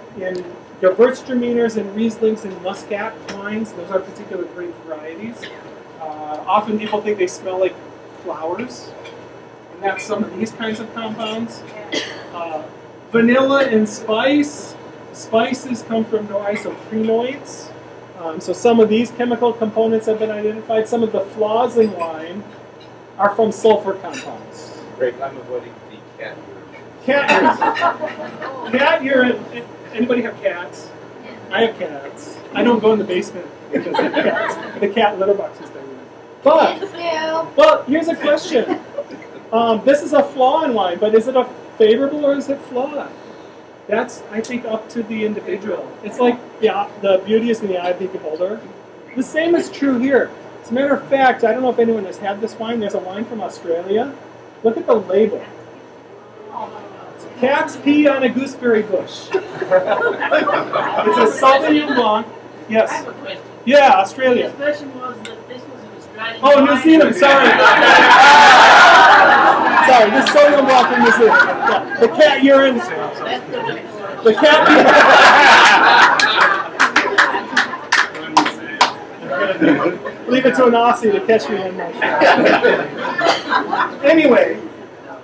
Gewürztraminers and Rieslings and Muscat wines. Those are particular grape varieties. Often people think they smell like flowers, and that's some of these kinds of compounds. Vanilla and spice. Spices come from isoprenoids. So some of these chemical components have been identified. Some of the flaws in wine are from sulfur compounds. Greg, I'm avoiding the cat urine. Cat urine. Cat urine. Anybody have cats? I have cats. I don't go in the basement because the cat litter box is there. But, well, here's a question. This is a flaw in wine, but is it a favorable or is it flawed? That's, I think, up to the individual. It's like the beauty is in the eye of the beholder. The same is true here. As a matter of fact, I don't know if anyone has had this wine. There's a wine from Australia. Look at the label. Cats pee on a gooseberry bush. It's a Sauvignon Blanc. Yes. I have a question. Yeah, Australia. The question was that this was an Australian Oh, New wine. Zealand, sorry. Sorry, this is Sauvignon Blanc from New Zealand. Yeah. The cat urine. The cat Leave it to an Aussie to catch me in my Anyway,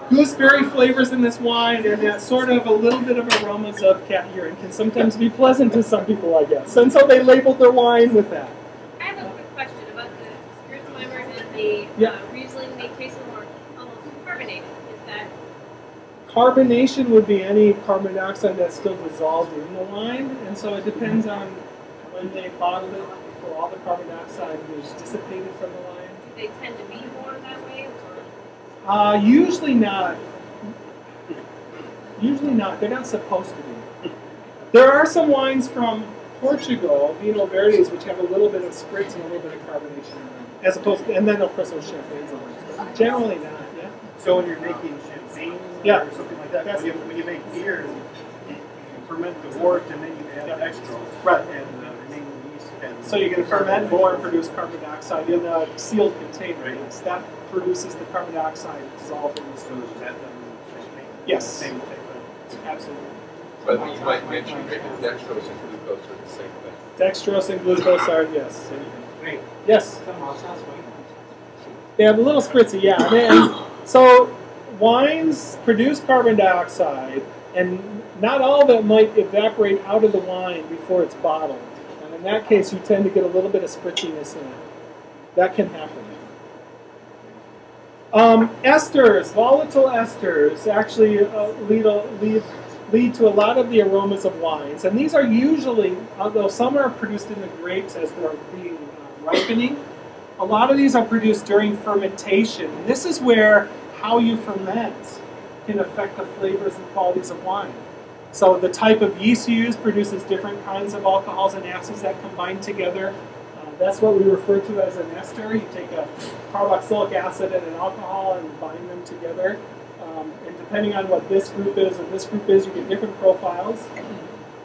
gooseberry flavors in this wine and that sort of a little bit of aromas of cat urine can sometimes be pleasant to some people, I guess. And so they labeled their wine with that. I have a quick question about the Spiritualimer and the Riesling. They taste almost carbonated. Is that? Carbonation would be any carbon dioxide that's still dissolved in the wine, and so it depends on when they bottled it for all the carbon dioxide was dissipated from the wine. Do they tend to be more that way? Or? Usually not. Usually not. They're not supposed to be. There are some wines from Portugal, Vino Veritas, which have a little bit of spritz and a little bit of carbonation in them, as opposed to, and then of course those champagnes and wines. But generally not. Yeah. So when you're making champagne or something like that, when you make beers, you ferment the wort and then you add dextrose. Right. And remaining yeast can. So you can ferment more and produce carbon dioxide in a sealed container. Yes, that produces the carbon dioxide dissolved in the So solution. is that champagne? Yes. Same thing. Absolutely. But you might mention that dextrose and glucose are the same thing. Dextrose and glucose are, yes. Same thing. Wait. Yes. They have a little spritzy, yeah. And so wines produce carbon dioxide, and not all of it might evaporate out of the wine before it's bottled. And in that case, you tend to get a little bit of spritziness in it. That can happen. Esters, volatile esters, actually lead to a lot of the aromas of wines. And these are usually, although some are produced in the grapes as they're being ripening, a lot of these are produced during fermentation. And this is where how you ferment can affect the flavors and qualities of wine. So the type of yeast you use produces different kinds of alcohols and acids that combine together. That's what we refer to as an ester. You take a carboxylic acid and an alcohol and bind them together. And depending on what this group is and this group is, you get different profiles.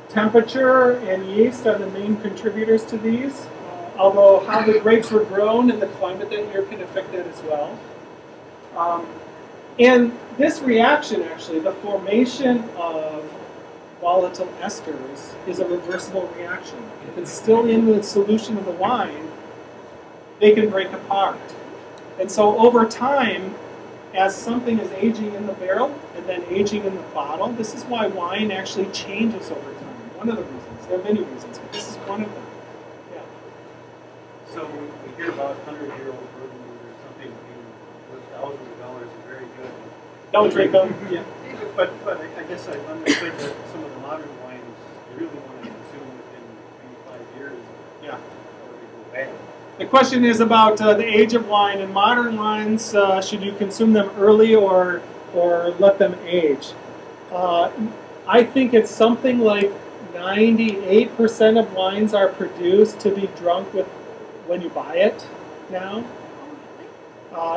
Temperature and yeast are the main contributors to these, although how the grapes were grown and the climate that year can affect that as well. And this reaction, actually, the formation of volatile esters, is a reversible reaction. If it's still in the solution of the wine, they can break apart. And so over time, as something is aging in the barrel and then aging in the bottle, this is why wine actually changes over time. One of the reasons. There are many reasons, but this is one of them. Yeah. So we hear about 100-year-old bourbon or something being worth thousands of dollars and very good. Don't drink them. Yeah. But I guess I've understood that some of the modern wines you really want to consume within 3 to 5 years. Yeah. Before they go bad. The question is about the age of wine. In modern wines, should you consume them early or let them age? I think it's something like 98% of wines are produced to be drunk with when you buy it now.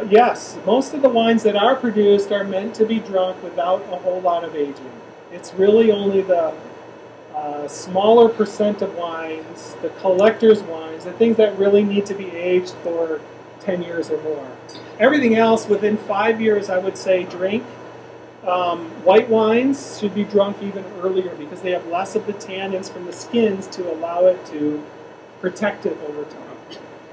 Yes, most of the wines that are produced are meant to be drunk without a whole lot of aging. It's really only the smaller percent of wines, the collector's wines, the things that really need to be aged for 10 years or more. Everything else, within 5 years, I would say drink. White wines should be drunk even earlier because they have less of the tannins from the skins to allow it to protect it over time.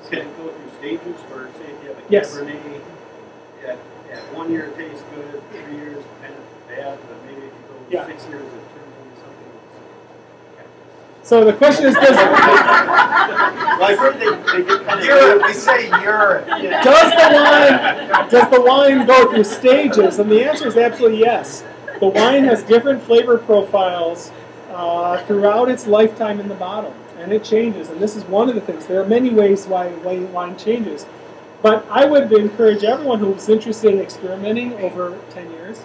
Can it go through stages where, say, if you have a Yes. Cabernet, at 1 year it tastes good, 3 years kind of bad, but maybe if you go Yeah. 6 years it turns into something else. So the question is, Well, I've heard they get kind of Urine. We say urine. does the wine go through stages? And the answer is absolutely yes. The wine has different flavor profiles throughout its lifetime in the bottle, and it changes. And this is one of the things. There are many ways why wine changes. But I would encourage everyone who's interested in experimenting over 10 years,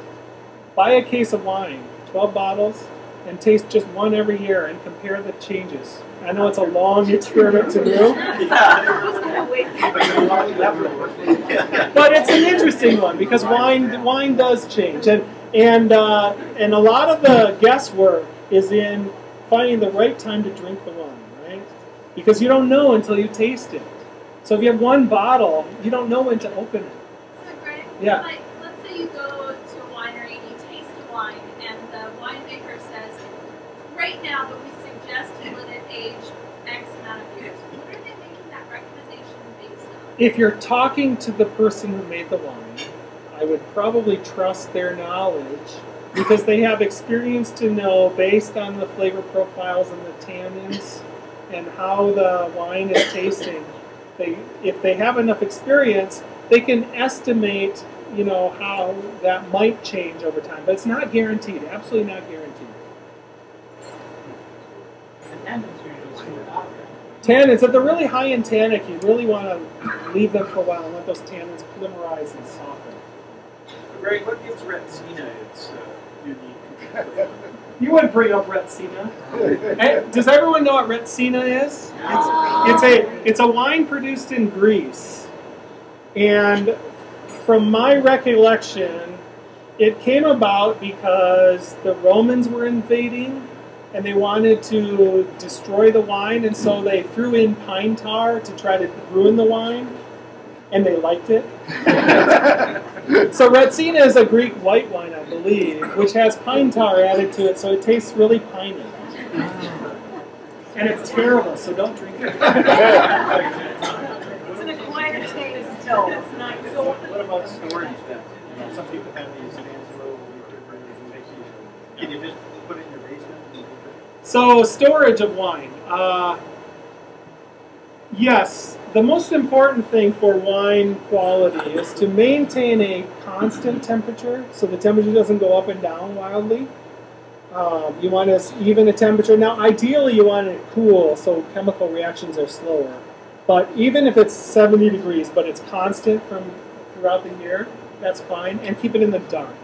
buy a case of wine, 12 bottles, and taste just one every year and compare the changes. I know it's a long experiment to do, but it's an interesting one because wine does change, and a lot of the guesswork is in finding the right time to drink the wine, right? Because you don't know until you taste it. So if you have one bottle, you don't know when to open it. So, Greg, Yeah. like, let's say you go to a winery and you taste the wine, and the winemaker says, right now, but we suggest you let it age X amount of years. What are they making that recommendation based on? If you're talking to the person who made the wine, I would probably trust their knowledge because they have experience to know based on the flavor profiles and the tannins and how the wine is tasting. If they have enough experience, they can estimate, how that might change over time. But it's not guaranteed. Absolutely not guaranteed. Tannins, if they're really high in tannic, you really want to leave them for a while and let those tannins polymerize and soften. Greg, what gives Retsina its unique? You would bring up Retsina. Does everyone know what Retsina is? It's a wine produced in Greece. And from my recollection, it came about because the Romans were invading and they wanted to destroy the wine, and so they threw in pine tar to try to ruin the wine, and they liked it. So Retsina is a Greek white wine, I believe, which has pine tar added to it, so it tastes really piney. And it's terrible, so don't drink it. It's an acquired taste. No, it's not. What about storage then? Some people have these fancy little refrigerators and make these. Can you just put it in your basement? So storage of wine. Yes, the most important thing for wine quality is to maintain a constant temperature, so the temperature doesn't go up and down wildly. You want even a temperature. Now, ideally, you want it cool, so chemical reactions are slower. But even if it's 70 degrees, but it's constant throughout the year, that's fine. And keep it in the dark,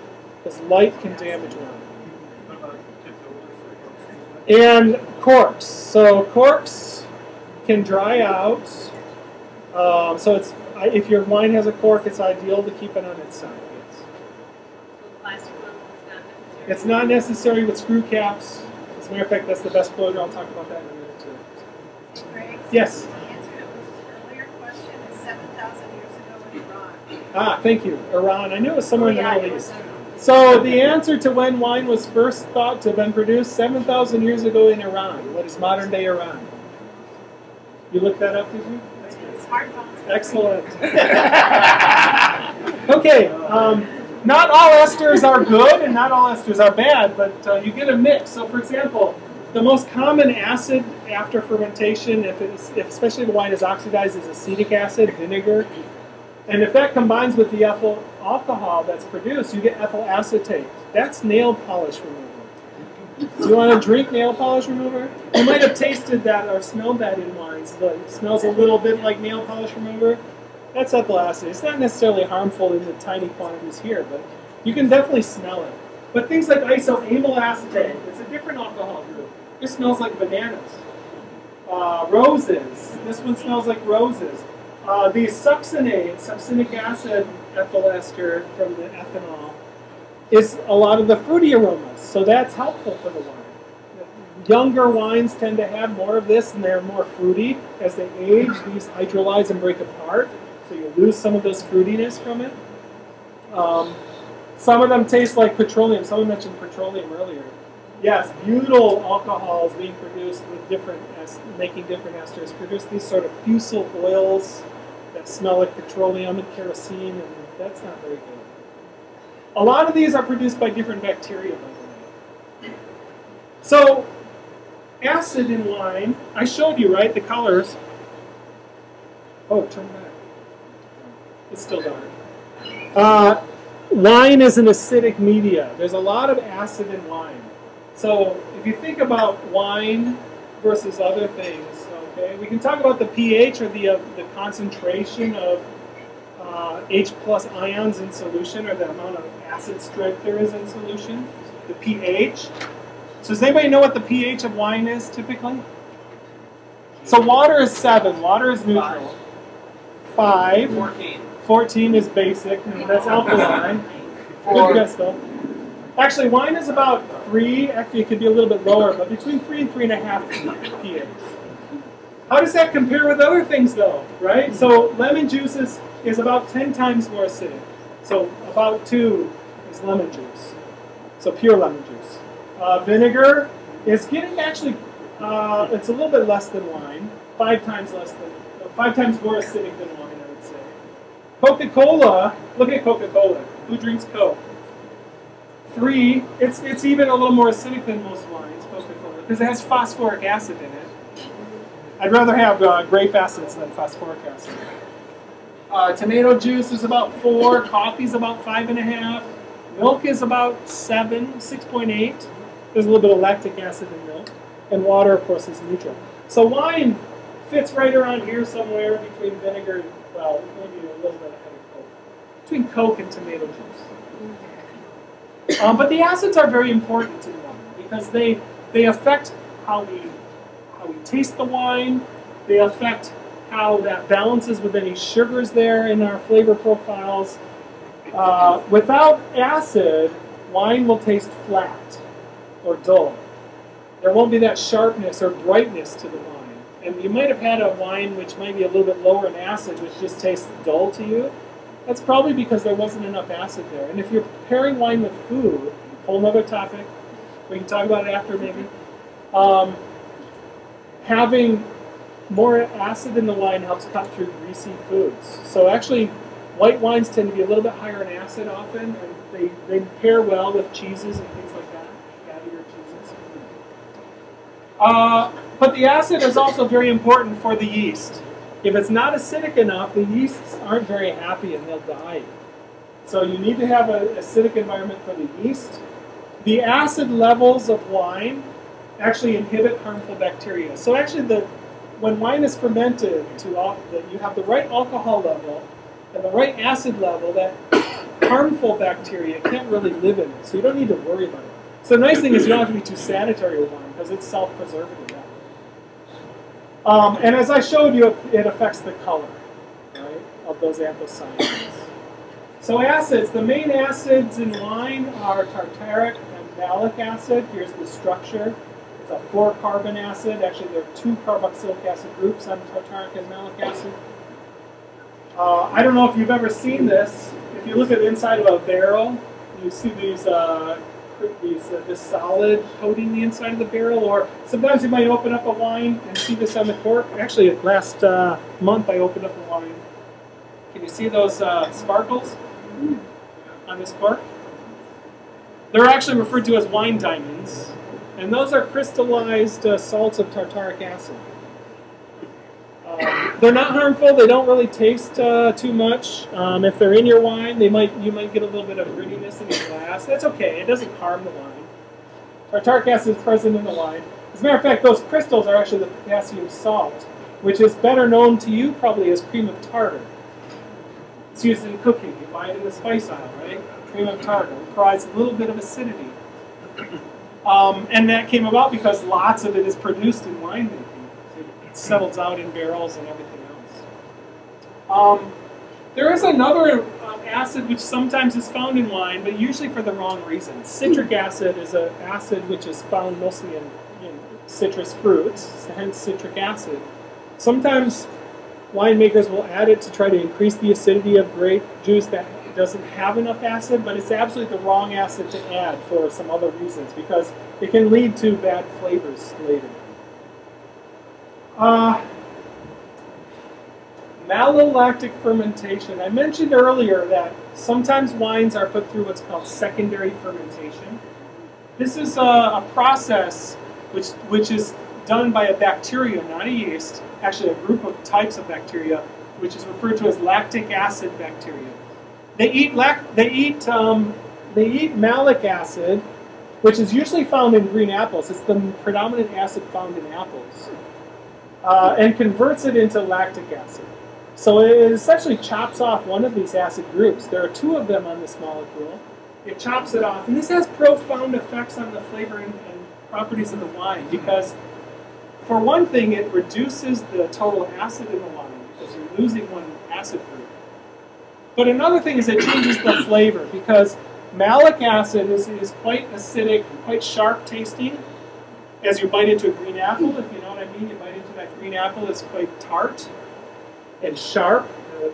because light can damage wine. And corks. So corks can dry out. So if your wine has a cork, it's ideal to keep it on its side. Yes. plastic bottle is not necessary? It's not necessary with screw caps. As a matter of fact, that's the best closure. I'll talk about that in a minute too. Greg, Yes. the answer to an earlier question is 7,000 years ago in Iran. Ah, thank you. Iran. I knew it was somewhere in the Yeah, Middle it East. was So the answer to when wine was first thought to have been produced 7,000 years ago in Iran. What is modern day Iran? You looked that up, did you? smartphones. Excellent. Okay, not all esters are good and not all esters are bad, but you get a mix. So for example, the most common acid after fermentation, if especially the wine is oxidized, is acetic acid, vinegar. And if that combines with the ethyl alcohol that's produced, you get ethyl acetate. That's nail polish remover. Do you want to drink nail polish remover? You might have tasted that or smelled that in wines. It smells a little bit like nail polish remover. That's ethyl acetate. It's not necessarily harmful in the tiny quantities here, but you can definitely smell it. But things like isoamyl acetate, it's a different alcohol group. This smells like bananas. Roses. This one smells like roses. The succinate, succinic acid ethyl ester from the ethanol, is a lot of the fruity aromas, so that's helpful for the wine. Younger wines tend to have more of this, and they're more fruity. As they age, these hydrolyze and break apart, so you lose some of those fruitiness from it. Some of them taste like petroleum. Someone mentioned petroleum earlier. Yes, butyl alcohols being produced with making different esters produce these sort of fusel oils that smell like petroleum and kerosene, and that's not very good. A lot of these are produced by different bacteria, by the way. So, acid in wine, I showed you, right, the colors. Oh, turn back. It's still dark. Wine is an acidic media. There's a lot of acid in wine. So, if you think about wine versus other things, okay, we can talk about the pH or the concentration of H plus ions in solution, or the amount of acid strength there is in solution, the pH. So does anybody know what the pH of wine is typically? So water is 7, water is neutral. 5. 14 is basic, and that's alkaline. Good guess though. Actually, wine is about 3, actually it could be a little bit lower, but between 3 and 3.5 pH. How does that compare with other things though, right? So lemon juice is about 10 times more acidic. So about 2 is lemon juice. So pure lemon juice. Vinegar is getting actually, it's a little bit less than wine. 5 times more acidic than wine, I would say. Coca-Cola, look at Coca-Cola. Who drinks Coke? 3, it's even a little more acidic than most wines, Coca-Cola, because it has phosphoric acid in it. I'd rather have grape acids than phosphoric acid. Tomato juice is about 4, coffee is about 5.5, milk is about 7, 6.8. There's a little bit of lactic acid in milk, and water, of course, is neutral. So wine fits right around here somewhere between vinegar and, well, maybe a little bit ahead of Coke. Between Coke and tomato juice. But the acids are very important in wine because they affect how we taste the wine. They affect how that balances with any sugars there in our flavor profiles. Without acid, wine will taste flat or dull. There won't be that sharpness or brightness to the wine. And you might have had a wine which might be a little bit lower in acid, which just tastes dull to you. That's probably because there wasn't enough acid there. And if you're pairing wine with food, whole other topic, we can talk about it after maybe, having more acid in the wine helps cut through greasy foods. So actually, white wines tend to be a little bit higher in acid often, and they pair well with cheeses and things like that, fattier cheeses. But the acid is also very important for the yeast. If it's not acidic enough, the yeasts aren't very happy and they'll die. So you need to have an acidic environment for the yeast. The acid levels of wine actually inhibit harmful bacteria. So actually, when wine is fermented, you have the right alcohol level and the right acid level, that harmful bacteria can't really live in it. So you don't need to worry about it. So the nice thing is you don't have to be too sanitary with wine because it's self-preservative. And as I showed you, it affects the color, right, of those anthocyanins. So acids, the main acids in wine are tartaric and malic acid. Here's the structure. It's a 4-carbon acid. Actually, there are 2 carboxylic acid groups on tartaric and malic acid. I don't know if you've ever seen this. If you look at the inside of a barrel, you see this solid coating the inside of the barrel, or sometimes you might open up a wine and see this on the cork. Actually, last month I opened up a wine. Can you see those sparkles on this cork? They're actually referred to as wine diamonds, and those are crystallized salts of tartaric acid. They're not harmful. They don't really taste too much. If they're in your wine, you might get a little bit of grittiness in your glass. That's okay. It doesn't harm the wine. Tartaric acid is present in the wine. As a matter of fact, those crystals are actually the potassium salt, which is better known to you probably as cream of tartar. It's used in cooking. You buy it in the spice aisle, right? Cream of tartar. It provides a little bit of acidity. And that came about because lots of it is produced in winemaking. It settles out in barrels and everything else. There is another acid which sometimes is found in wine, but usually for the wrong reasons. Citric acid is an acid which is found mostly in citrus fruits, hence citric acid. Sometimes winemakers will add it to try to increase the acidity of grape juice that doesn't have enough acid, but it's absolutely the wrong acid to add for some other reasons because it can lead to bad flavors later. Malolactic fermentation. I mentioned earlier that sometimes wines are put through what's called secondary fermentation. This is a process which is done by a bacteria, not a yeast, actually a group of types of bacteria, which is referred to as lactic acid bacteria. They eat malic acid, which is usually found in green apples. It's the predominant acid found in apples, and converts it into lactic acid. So it essentially chops off one of these acid groups. There are 2 of them on this molecule. It chops it off, and this has profound effects on the flavor and properties of the wine because, for one thing, it reduces the total acid in the wine because you're losing one acid group. But another thing is it changes the flavor because malic acid is quite acidic, quite sharp tasting. As you bite into a green apple, if you know what I mean, you bite into that green apple, it's quite tart and sharp.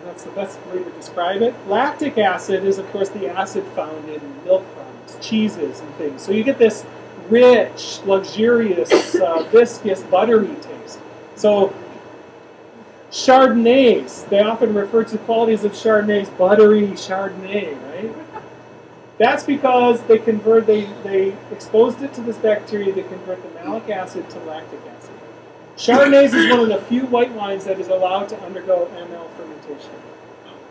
That's the best way to describe it. Lactic acid is, of course, the acid found in milk products, cheeses, and things. So you get this rich, luxurious, viscous, buttery taste. So Chardonnays, they often refer to qualities of Chardonnays, buttery Chardonnay, right? That's because they exposed it to this bacteria that convert the malic acid to lactic acid. Chardonnays is one of the few white wines that is allowed to undergo ML fermentation.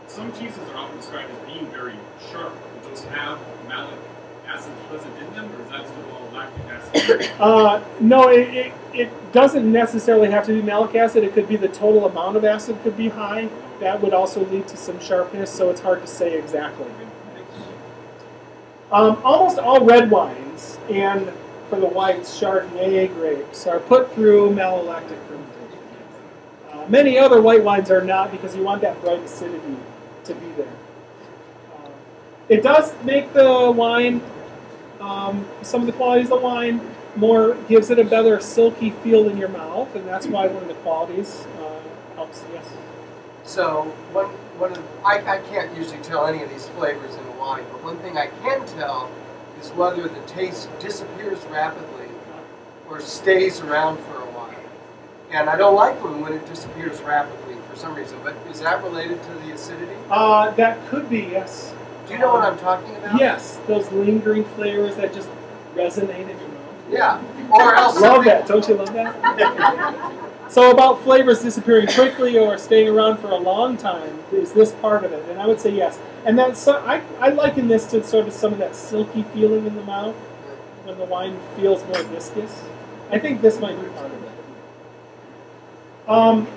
Some cheeses are often described as being very sharp. Do those have malic acid present in them, or is that still all lactic acid? No, it doesn't necessarily have to be malic acid. It could be the total amount of acid could be high. That would also lead to some sharpness, so it's hard to say exactly. Almost all red wines, and for the whites, Chardonnay grapes, are put through malolactic fermentation. Many other white wines are not because you want that bright acidity to be there. It does make the wine, some of the qualities of the wine, gives it a better silky feel in your mouth, and that's why one of the qualities helps. Yes. So I can't usually tell any of these flavors in a wine, but one thing I can tell is whether the taste disappears rapidly or stays around for a while. And I don't like when it disappears rapidly for some reason, but is that related to the acidity? That could be, yes. Do you know what I'm talking about? Yes, those lingering flavors that just resonate in your mouth. Yeah. Or else love that. Don't you love that? So about flavors disappearing quickly or staying around for a long time, is this part of it? And I would say yes. And that's I liken this to sort of some of that silky feeling in the mouth when the wine feels more viscous. I think this might be part of it.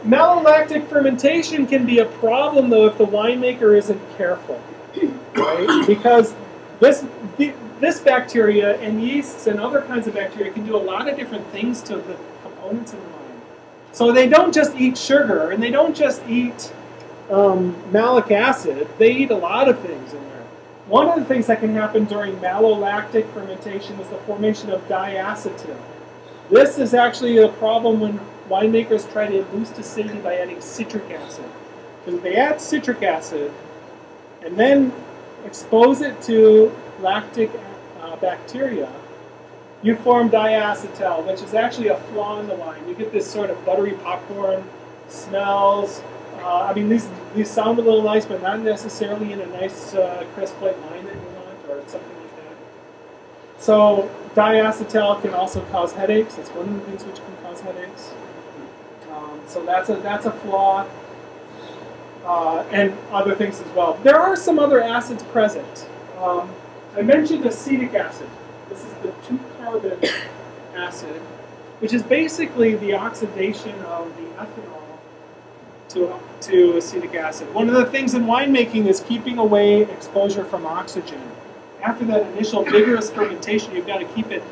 Malolactic fermentation can be a problem, though, if the winemaker isn't careful, right? Because this bacteria and yeasts and other kinds of bacteria can do a lot of different things to the components in the wine. So they don't just eat sugar, and they don't just eat malic acid, they eat a lot of things in there. One of the things that can happen during malolactic fermentation is the formation of diacetyl. This is actually a problem when winemakers try to boost acidity by adding citric acid. Because if they add citric acid and then expose it to lactic bacteria, you form diacetyl, which is actually a flaw in the wine. You get this sort of buttery popcorn smells. I mean, these sound a little nice, but not necessarily in a nice crisp white wine that you want, or something like that. So diacetyl can also cause headaches. That's one of the things which can cause headaches. So that's a flaw, and other things as well. There are some other acids present. I mentioned acetic acid. This is the 2-carbon acid, which is basically the oxidation of the ethanol to acetic acid. One of the things in winemaking is keeping away exposure from oxygen. After that initial vigorous fermentation, you've got to keep it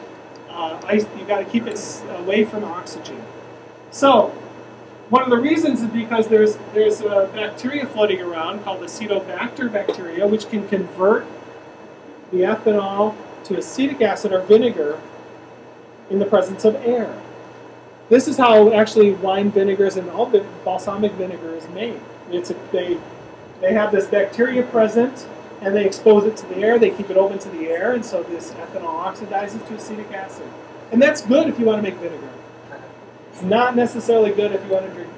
away from oxygen. So one of the reasons is because there's a bacteria floating around called Acetobacter bacteria, which can convert the ethanol to acetic acid or vinegar in the presence of air. This is how actually wine vinegars and all balsamic vinegar is made. They have this bacteria present, and they expose it to the air. They keep it open to the air, and so this ethanol oxidizes to acetic acid. And that's good if you want to make vinegar. It's not necessarily good if you want to drink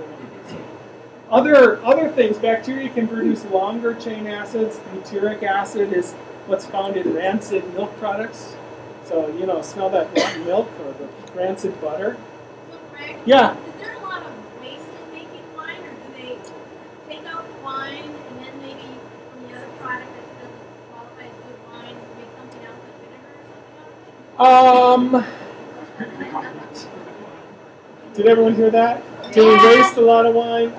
vinegar. Other things, bacteria can produce longer chain acids. Butyric acid is what's found in rancid milk products. So, smell that rotten milk or the rancid butter. So, Greg, yeah. Is there a lot of waste in making wine, or do they take out wine and then maybe from the other product that doesn't qualify as good wine, make something else like vinegar or something else? Did everyone hear that? Do we waste a lot of wine?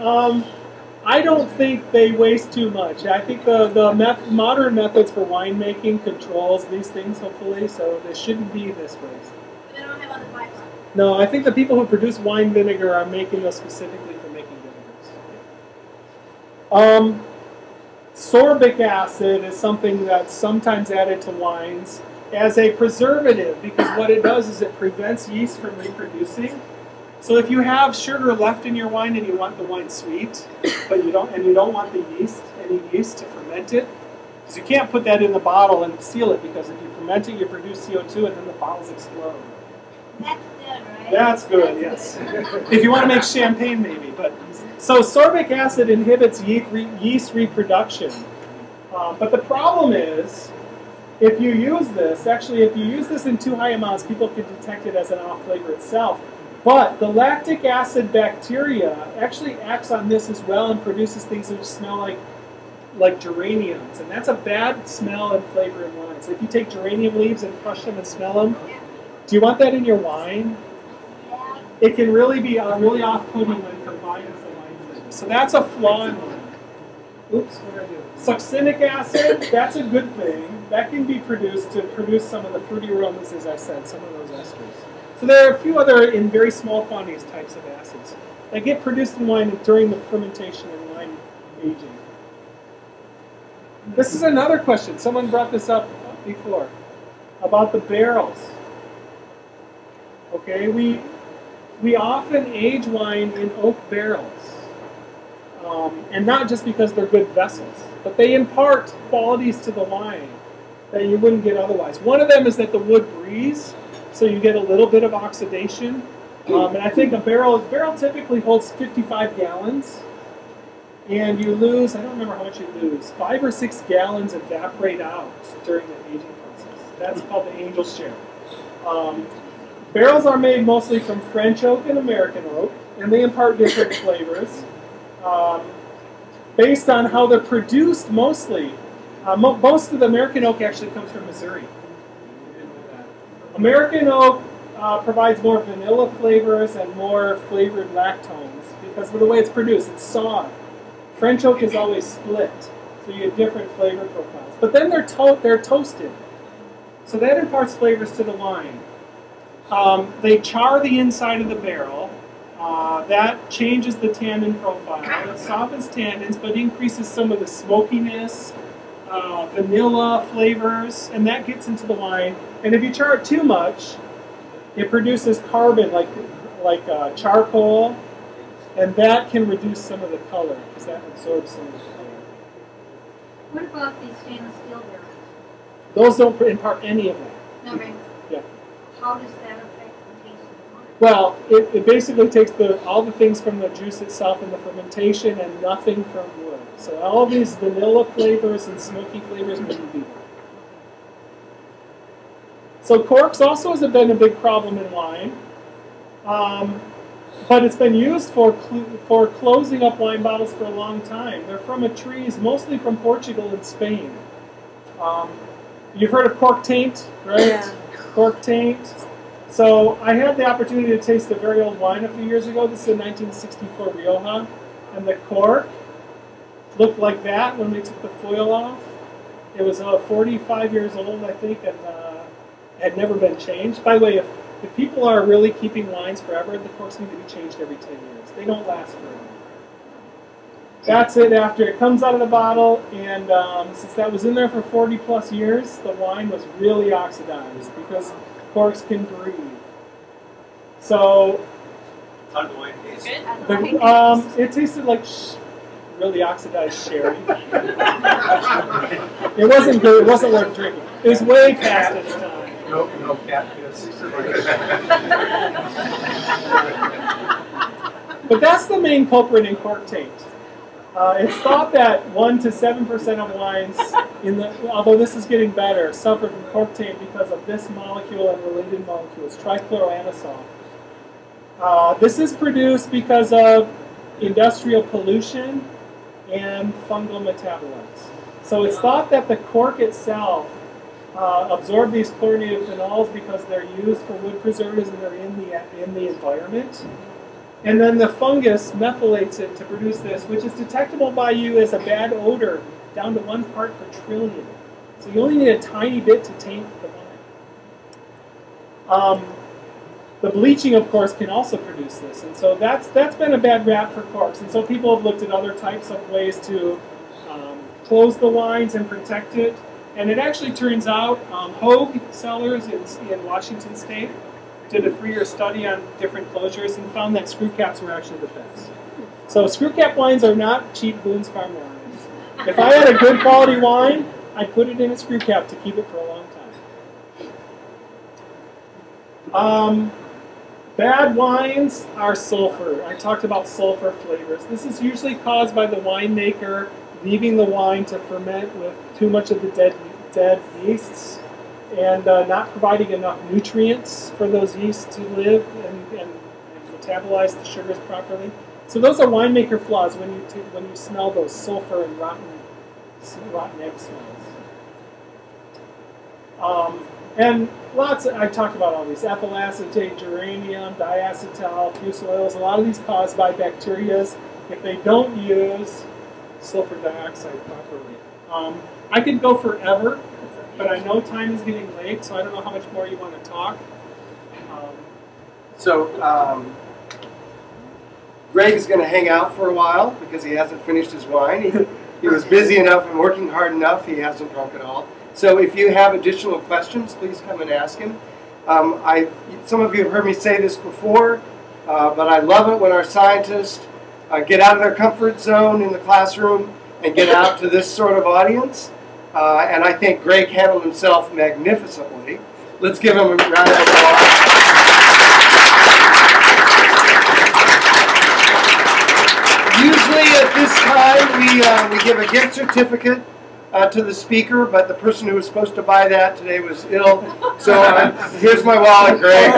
I don't think they waste too much. I think the modern methods for winemaking controls these things, hopefully, so there shouldn't be this waste. But they don't have other byproducts. No, I think the people who produce wine vinegar are making those specifically for making vinegars. Sorbic acid is something that's sometimes added to wines as a preservative, because what it does is it prevents yeast from reproducing. So if you have sugar left in your wine and you want the wine sweet, but you don't want any yeast to ferment it, because you can't put that in the bottle and seal it, because if you ferment it, you produce CO2 and then the bottles explode. That's good, right? That's good, yes. If you want to make champagne, maybe. So sorbic acid inhibits yeast reproduction. But the problem is, if you use this in too high amounts, people can detect it as an off flavor itself. But the lactic acid bacteria actually acts on this as well and produces things which smell like geraniums. And that's a bad smell and flavor in wine. So if you take geranium leaves and crush them and smell them, do you want that in your wine? It can really be really off-putting when combined with the wine flavor. So that's a flaw in wine. Oops, what did I do? Succinic acid, that's a good thing. That can be produced to produce some of the fruity aromas, as I said, some of those esters. So there are a few other, in very small quantities, types of acids that get produced in wine during the fermentation and wine aging. This is another question. Someone brought this up before about the barrels. Okay, we often age wine in oak barrels, and not just because they're good vessels, but they impart qualities to the wine that you wouldn't get otherwise. One of them is that the wood breathes. So you get a little bit of oxidation. And I think a barrel typically holds 55 gallons. And you lose, I don't remember how much you lose, 5 or 6 gallons evaporate out during the aging process. That's called the angel's share. Barrels are made mostly from French oak and American oak, and they impart different flavors. Based on how they're produced mostly. Most of the American oak actually comes from Missouri. American oak provides more vanilla flavors and more flavored lactones because of the way it's produced. It's soft. French oak is always split, so you get different flavor profiles. But then they're toasted, so that imparts flavors to the wine. They char the inside of the barrel, That changes the tannin profile. It softens tannins, but increases some of the smokiness, vanilla flavors, and that gets into the wine. And if you char it too much, it produces carbon, like charcoal, and that can reduce some of the color because that absorbs some of the color. What about these stainless steel barrels? Those don't impart any of that. No, right? Yeah. How does that affect the taste of the wine? Well, it basically takes all the things from the juice itself and the fermentation and nothing from wood. So all these vanilla flavors and smoky flavors wouldn't be there. So corks also has been a big problem in wine. But it's been used for closing up wine bottles for a long time. They're from trees, mostly from Portugal and Spain. You've heard of cork taint, right? Yeah. Cork taint. So I had the opportunity to taste a very old wine a few years ago. This is a 1964 Rioja. And the cork looked like that when they took the foil off. It was 45 years old, I think, and had never been changed. By the way, if people are really keeping wines forever, the corks need to be changed every 10 years. They don't last forever. That's it after it comes out of the bottle, and since that was in there for 40 plus years, the wine was really oxidized because corks can breathe. So How did the wine taste? it tasted like really oxidized sherry. It wasn't good. It wasn't worth drinking. It was way past its time. No cat piss. But that's the main culprit in cork taint. It's thought that 1 to 7% of wines, although this is getting better, suffer from cork taint because of this molecule and related molecules, trichloroanisole. This is produced because of industrial pollution and fungal metabolites. So it's thought that the cork itself absorb these chlorinated phenols because they're used for wood preservatives and they're in the environment. And then the fungus methylates it to produce this, which is detectable by you as a bad odor down to 1 part per trillion. So you only need a tiny bit to taint the wine. The bleaching, of course, can also produce this. And so that's been a bad rap for corks. And so people have looked at other types of ways to close the wines and protect it. And it actually turns out Hogue Cellars in Washington State did a 3-year study on different closures and found that screw caps were actually the best. So screw cap wines are not cheap Boone's Farm wines. If I had a good quality wine, I'd put it in a screw cap to keep it for a long time. Bad wines are sulfur. I talked about sulfur flavors. This is usually caused by the winemaker leaving the wine to ferment with too much of the dead yeasts and not providing enough nutrients for those yeasts to live and metabolize the sugars properly. So those are winemaker flaws when you smell those sulfur and rotten egg smells. And I talked about all these: ethyl acetate, geranium, diacetyl, fusel oils. A lot of these caused by bacteria if they don't use sulfur dioxide properly. I could go forever, but I know time is getting late, so I don't know how much more you want to talk. Greg is going to hang out for a while because he hasn't finished his wine. He was busy enough and working hard enough, he hasn't drunk at all. So if you have additional questions, please come and ask him. Some of you have heard me say this before, but I love it when our scientists get out of their comfort zone in the classroom and get out to this sort of audience. And I think Greg handled himself magnificently. Let's give him a round of applause. Usually at this time we give a gift certificate to the speaker, but the person who was supposed to buy that today was ill. So here's my wallet, Greg.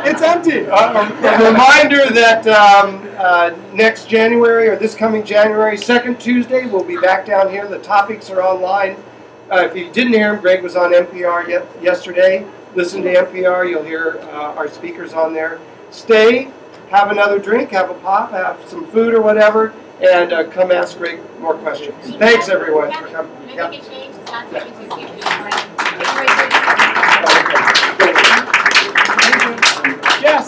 It's empty. A reminder that next January, or this coming January, second Tuesday, we'll be back down here. The topics are online. If you didn't hear him, Greg was on NPR yesterday. Listen to NPR. You'll hear our speakers on there. Stay, have another drink, have a pop, have some food or whatever, and come ask Greg more questions. Thanks, everyone, for coming. Can I make a change? It's not second Tuesday. Yes.